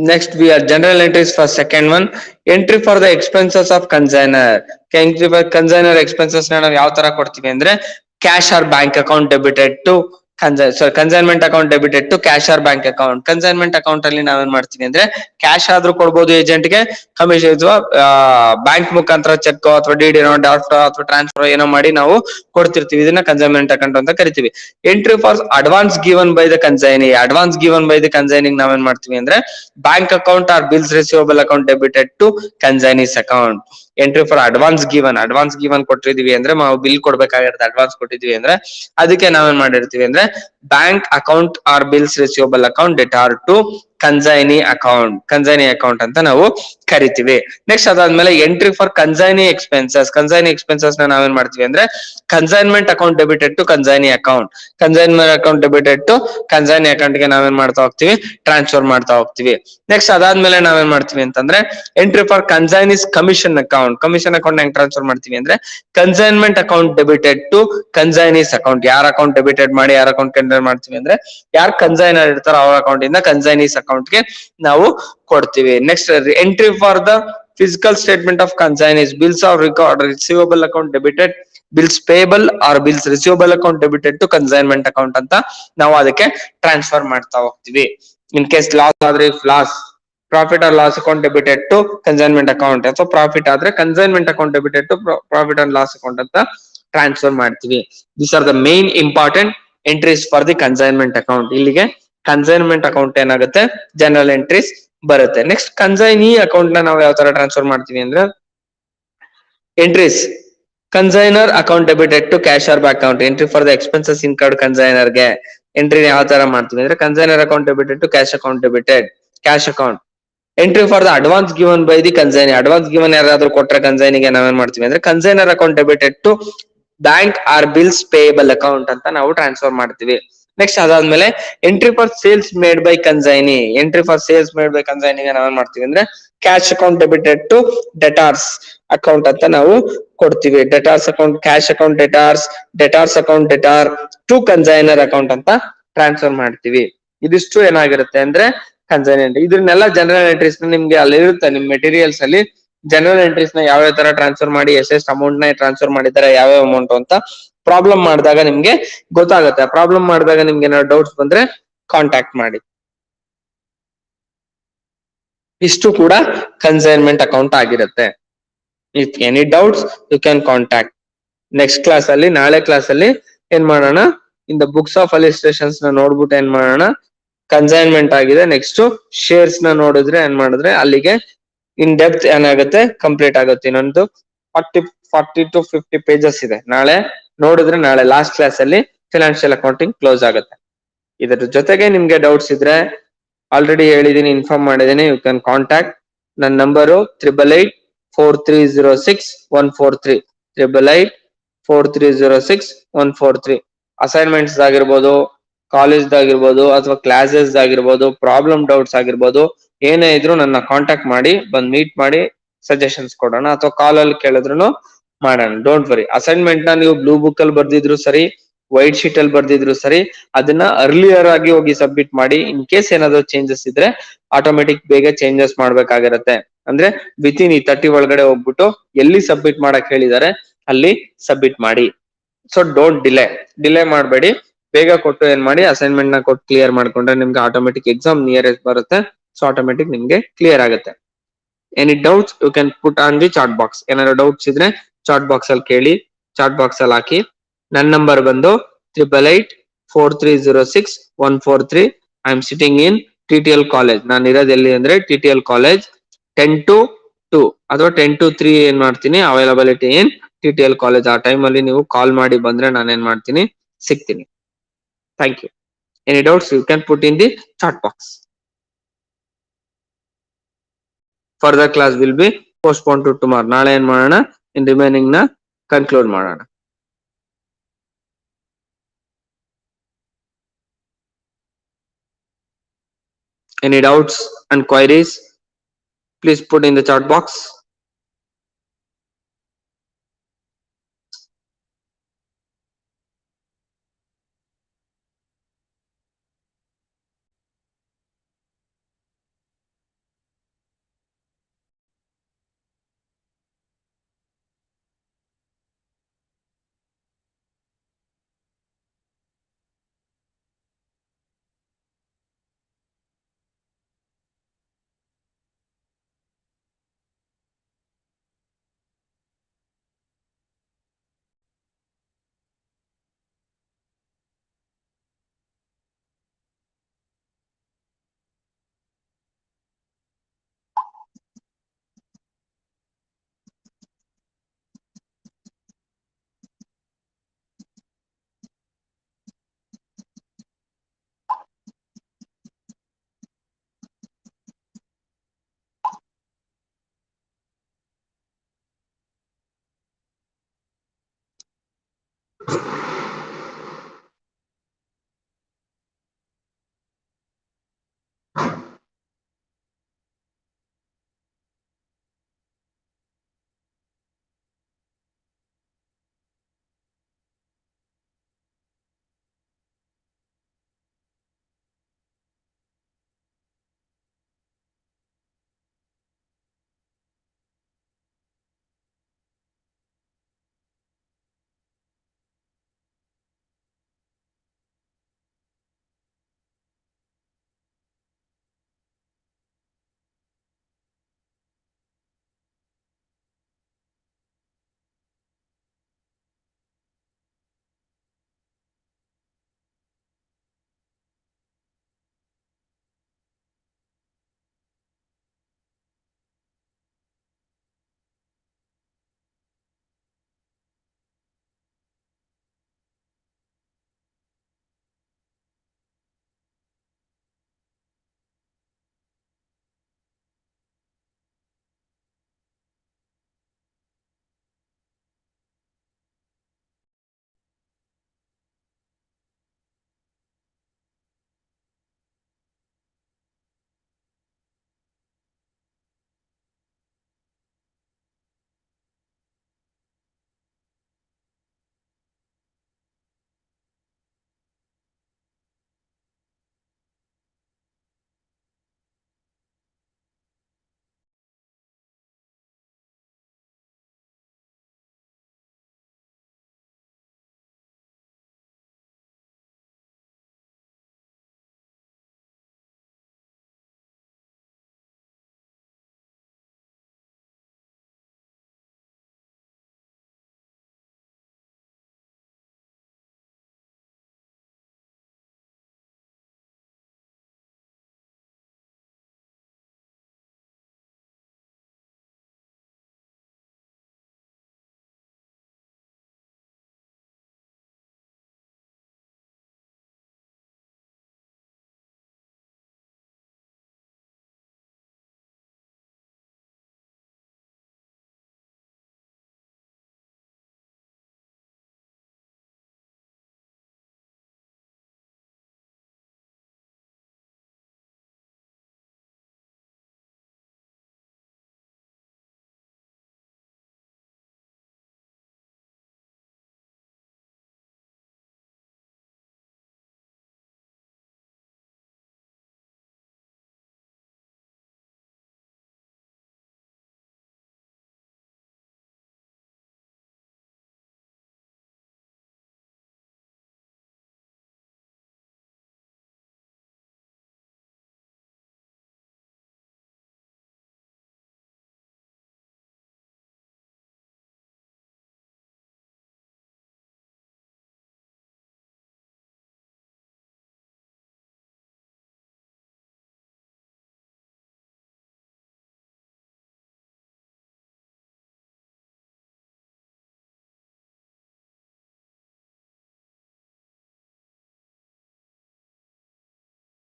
Next, we are general entries for second one. Entry for the expenses of consignor. Entry for consignor expenses ನ ನಾವು ಯಾವ ತರ ಕೊಡ್ತೀವಿ ಅಂದ್ರೆ cash or bank account debited to consignment account debited to cash or bank account. Consignment account ಅಲ್ಲಿ ನಾವೇನ್ ಮಾಡ್ತೀವಿ ಅಂದ್ರೆ ಕ್ಯಾಶ್ ಆದ್ರೂ ಕೊಡ್ಬೋದು ಏಜೆಂಟ್ಗೆ, ಕಮಿಷನ್ ಅಥವಾ ಬ್ಯಾಂಕ್ ಮುಖಾಂತರ ಚೆಕ್ ಅಥವಾ ಡಿಡಿ ಡ್ರಾಫ್ಟ್ ಅಥವಾ ಟ್ರಾನ್ಸ್ಫರ್ ಏನೋ ಮಾಡಿ ನಾವು ಕೊಡ್ತಿರ್ತೀವಿ. ಇದನ್ನ ಕನ್ಸೈನ್ಮೆಂಟ್ ಅಕೌಂಟ್ ಅಂತ ಕರಿತೀವಿ. Entry for advance given by the consignee. Advance given by the consigning ನಾವೇನ್ ಮಾಡ್ತೀವಿ ಅಂದ್ರೆ bank account or bills receivable account debited to consignees account. Entry for advance given ಕೊಟ್ಟಿದೀವಿ ಅಂದ್ರೆ ನಾವು ಬಿಲ್ ಕೊಡ್ಬೇಕಾಗಿರುತ್ತೆ, ಅಡ್ವಾನ್ಸ್ ಕೊಟ್ಟಿದೀವಿ ಅಂದ್ರೆ ಅದಕ್ಕೆ ನಾವೇನ್ ಮಾಡಿರ್ತೀವಿ ಅಂದ್ರೆ bank account or bills receivable account debtor to consignee account ಅಂತ ನಾವು ಕರಿತೀವಿ. ನೆಕ್ಸ್ಟ್ ಅದಾದ್ಮೇಲೆ ಎಂಟ್ರಿ ಫಾರ್ ಕನ್ಸೈನಿ ಎಕ್ಸ್ಪೆನ್ಸಸ್ ನ ನಾವೇನ್ ಮಾಡ್ತೀವಿ ಅಂದ್ರೆ consignment account debited to consignee account. Consignment account debited to consignee account ಗೆ ನಾವೇನ್ ಮಾಡ್ತಾ ಹೋಗ್ತೀವಿ, ಟ್ರಾನ್ಸ್ಫರ್ ಮಾಡ್ತಾ ಹೋಗ್ತೀವಿ. ನೆಕ್ಸ್ಟ್ ಅದಾದ್ಮೇಲೆ ನಾವೇನ್ ಮಾಡ್ತೀವಿ ಅಂತಂದ್ರೆ entry for consignees commission account ಹೆಂಗ್ ಟ್ರಾನ್ಸ್ಫರ್ ಮಾಡ್ತೀವಿ ಅಂದ್ರೆ consignment account debited to consignees account. ಯಾರ ಅಕೌಂಟ್ ಡೆಬಿಟೆಡ್ ಮಾಡಿ ಯಾರ ಅಕೌಂಟ್ ಕನ್ವರ್ಟ್ ಮಾಡ್ತೀವಿ ಅಂದ್ರೆ ಯಾರು ಕನ್ಸೈನರ್ ಇರ್ತಾರೋ ಅವ್ರ ಅಕೌಂಟ್ ಇಂದ ಕನ್ಸೈನೀಸ್ ಅಕೌಂಟ್ ಗೆ ನಾವು ಕೊಡ್ತೀವಿ. Next entry for the physical statement of consignees bills or record receivable account debited bills payable or bills receivable account debited to consignment account ಅಂತ ನಾವು ಅದಕ್ಕೆ ಟ್ರಾನ್ಸ್ಫರ್ ಮಾಡ್ತಾ ಹೋಗ್ತೀವಿ. ಇನ್ ಕೇಸ್ ಲಾಸ್ ಆದ್ರೆ loss profit or loss account debited to consignment account, ಅಥವಾ profit ಆದ್ರೆ consignment account debited to profit and loss account ಅಂತ transfer ಮಾಡ್ತೀವಿ. These are the main important entries for the consignment account. ಇಲ್ಲಿಗೆ consignment account ಏನಾಗುತ್ತೆ, general entries ಬರುತ್ತೆ. Next consignee account ನ ನಾವು ಯಾವ ತರ ಟ್ರಾನ್ಸ್ಫರ್ ಮಾಡ್ತೀವಿ ಅಂದ್ರೆ entries consignor account debited to cash or bank account. Entry for the expenses incurred consignor ಗೆ ಎಂಟ್ರಿ ಯಾವ ತರ ಮಾಡ್ತೀವಿ ಅಂದ್ರೆ consignor account debited to cash account debited cash account. Entry for the advance given by the consignee. Advance given ಯಾರಾದ್ರೂ ಕೊಟ್ರೆ ಕನ್ಸೈನಿಗೆ ನಾವೇನ್ ಮಾಡ್ತೀವಿ ಅಂದ್ರೆ consignor account debited to bank R bills payable account ಅಂತ ನಾವು ಟ್ರಾನ್ಸ್ಫರ್ ಮಾಡ್ತೀವಿ. ನೆಕ್ಸ್ಟ್ ಅದಾದ್ಮೇಲೆ entry for sales made by consignee. Entry for sales made by ಕನ್ಸೈನಿಗೆ ನಾವೇನ್ ಮಾಡ್ತೀವಿ ಅಂದ್ರೆ cash account debited to debtors account ಅಂತ ನಾವು ಕೊಡ್ತೀವಿ. Debtors account cash account debtors account debtor to consignor account ಅಂತ ಟ್ರಾನ್ಸ್ಫರ್ ಮಾಡ್ತೀವಿ. ಇದಿಷ್ಟು ಏನಾಗಿರುತ್ತೆ ಅಂದ್ರೆ ಕನ್ಸೈನೆಂಟ್. ಇದನ್ನೆಲ್ಲ ಜನರಲ್ ಎಂಟ್ರೀಸ್ ನಿಮ್ಗೆ ಅಲ್ಲಿ ಇರುತ್ತೆ ನಿಮ್ ಮೆಟೀರಿಯಲ್ಸ್ ಅಲ್ಲಿ. ಜನರಲ್ ಎಂಟ್ರೀಸ್ ನ ಯಾವ ತರ ಟ್ರಾನ್ಸ್ಫರ್ ಮಾಡಿ ಎಷ್ಟೆಷ್ಟು ಅಮೌಂಟ್ ನ ಟ್ರಾನ್ಸ್ಫರ್ ಮಾಡಿದ್ದಾರೆ, ಯಾವ್ಯಾವ ಅಮೌಂಟ್ ಅಂತ ಪ್ರಾಬ್ಲಮ್ ಮಾಡಿದಾಗ ನಿಮ್ಗೆ ಗೊತ್ತಾಗುತ್ತೆ. ಪ್ರಾಬ್ಲಮ್ ಮಾಡಿದಾಗ ನಿಮ್ಗೆ ಏನಾದ್ರು ಡೌಟ್ಸ್ ಬಂದ್ರೆ ಕಾಂಟ್ಯಾಕ್ಟ್ ಮಾಡಿ. ಇಷ್ಟು ಕೂಡ ಕನ್ಸೈನ್ಮೆಂಟ್ ಅಕೌಂಟ್ ಆಗಿರುತ್ತೆ. If any doubts you can contact. Next class ಅಲ್ಲಿ, ನಾಳೆ ಕ್ಲಾಸ್ ಅಲ್ಲಿ ಏನ್ ಮಾಡೋಣ, in the books of illustrations ನ ನೋಡ್ಬಿಟ್ಟು ಏನ್ ಮಾಡೋಣ, ಕನ್ಸೈನ್ಮೆಂಟ್ ಆಗಿದೆ. ನೆಕ್ಸ್ಟ್ ಶೇರ್ಸ್ ನ ನೋಡಿದ್ರೆ ಏನ್ ಮಾಡಿದ್ರೆ ಅಲ್ಲಿಗೆ ಇನ್ ಡೆಪ್ತ್ ಏನಾಗುತ್ತೆ, ಕಂಪ್ಲೀಟ್ ಆಗುತ್ತೆ. ಇನ್ನೊಂದು 40 to 50 ಪೇಜಸ್ ಇದೆ. ನಾಳೆ ನೋಡಿದ್ರೆ ನಾಳೆ ಲಾಸ್ಟ್ ಕ್ಲಾಸ್ ಅಲ್ಲಿ ಫಿನಾನ್ಷಿಯಲ್ ಅಕೌಂಟಿಂಗ್ ಕ್ಲೋಸ್ ಆಗುತ್ತೆ. ಇದರ ಜೊತೆಗೆ ನಿಮ್ಗೆ ಡೌಟ್ಸ್ ಇದ್ರೆ ಆಲ್ರೆಡಿ ಹೇಳಿದೀನಿ, ಇನ್ಫಾರ್ಮ್ ಮಾಡಿದೀನಿ, ಯು ಕ್ಯಾನ್ ಕಾಂಟ್ಯಾಕ್ಟ್. ನನ್ನ ನಂಬರು 8884306143 8884306143. ಅಸೈನ್ಮೆಂಟ್ಸ್ ಆಗಿರ್ಬೋದು, ಕಾಲೇಜ್ ಆಗಿರ್ಬೋದು, ಅಥವಾ ಕ್ಲಾಸಸ್ ಆಗಿರ್ಬೋದು, ಪ್ರಾಬ್ಲಮ್ ಡೌಟ್ಸ್ ಆಗಿರ್ಬೋದು, ಏನೇ ಇದ್ರು ನನ್ನ ಕಾಂಟ್ಯಾಕ್ಟ್ ಮಾಡಿ, ಬಂದ್ ಮೀಟ್ ಮಾಡಿ ಸಜೆಷನ್ಸ್ ಕೊಡೋಣ, ಅಥವಾ ಕಾಲ್ ಅಲ್ಲಿ ಕೇಳಿದ್ರು ಮಾಡೋಣ. Don't worry. ಅಸೈನ್ಮೆಂಟ್ ನ ನೀವು ಬ್ಲೂ ಬುಕ್ ಅಲ್ಲಿ ಬರ್ದಿದ್ರು ಸರಿ, ವೈಟ್ ಶೀಟ್ ಅಲ್ಲಿ ಬರ್ದಿದ್ರು ಸರಿ, ಅದನ್ನ ಅರ್ಲಿಯರ್ ಆಗಿ ಹೋಗಿ ಸಬ್ಮಿಟ್ ಮಾಡಿ. ಇನ್ ಕೇಸ್ ಏನಾದ್ರು ಚೇಂಜಸ್ ಇದ್ರೆ ಆಟೋಮೆಟಿಕ್ ಬೇಗ ಚೇಂಜಸ್ ಮಾಡ್ಬೇಕಾಗಿರತ್ತೆ. ಅಂದ್ರೆ ವಿತಿನ್ ಈ 30 ಒಳಗಡೆ ಹೋಗ್ಬಿಟ್ಟು ಎಲ್ಲಿ ಸಬ್ಮಿಟ್ ಮಾಡಕ್ ಹೇಳಿದ್ದಾರೆ ಅಲ್ಲಿ ಸಬ್ಮಿಟ್ ಮಾಡಿ. ಸೊ ಡೋಂಟ್ ಡಿಲೇ ಮಾಡಬೇಡಿ. ಬೇಗ ಕೊಟ್ಟು ಏನ್ ಮಾಡಿ, ಅಸೈನ್ಮೆಂಟ್ ನ ಕೊಟ್ಟು ಕ್ಲಿಯರ್ ಮಾಡ್ಕೊಂಡ್ರೆ ನಿಮ್ಗೆ ಆಟೋಮೆಟಿಕ್ ಎಕ್ಸಾಮ್ ನಿಯರೆಸ್ಟ್ ಬರುತ್ತೆ. ಸೊ ಆಟೋಮೆಟಿಕ್ ನಿಮ್ಗೆ ಕ್ಲಿಯರ್ ಆಗುತ್ತೆ. Any doubts you can put on the chat box. ಏನಾದ್ರು ಡೌಟ್ಸ್ ಇದ್ರೆ ಚಾಟ್ ಬಾಕ್ಸ್ ಅಲ್ಲಿ ಕೇಳಿ, ಚಾಟ್ ಬಾಕ್ಸ್ ಅಲ್ಲಿ ಹಾಕಿ. ನನ್ನ ನಂಬರ್ ಬಂದು 8884306143. I am sitting in TTL college. ನಾನು ಇರೋದು ಎಲ್ಲಿ ಅಂದ್ರೆ TTL ಕಾಲೇಜ್ 10 to 2 ಅಥವಾ 10 to 3 ಏನ್ ಮಾಡ್ತೀನಿ, ಅವೈಲಬಿಲಿಟಿ ಇನ್ TTL ಕಾಲೇಜ್. ಆ ಟೈಮ್ ಅಲ್ಲಿ ನೀವು ಕಾಲ್ ಮಾಡಿ ಬಂದ್ರೆ ನಾನು ಏನ್ ಮಾಡ್ತೀನಿ, ಸಿಗ್ತೀನಿ. Thank you. Any doubts you can put in the chat box. Further class will be postpone to tomorrow. ನಾಳೆ ಏನ್ ಮಾಡೋಣ, ಇನ್ ರಿಮೈನಿಂಗ್ ನ ಕನ್ಕ್ಲೂಡ್ ಮಾಡೋಣ. Any doubts and queries? Please put in the chat box.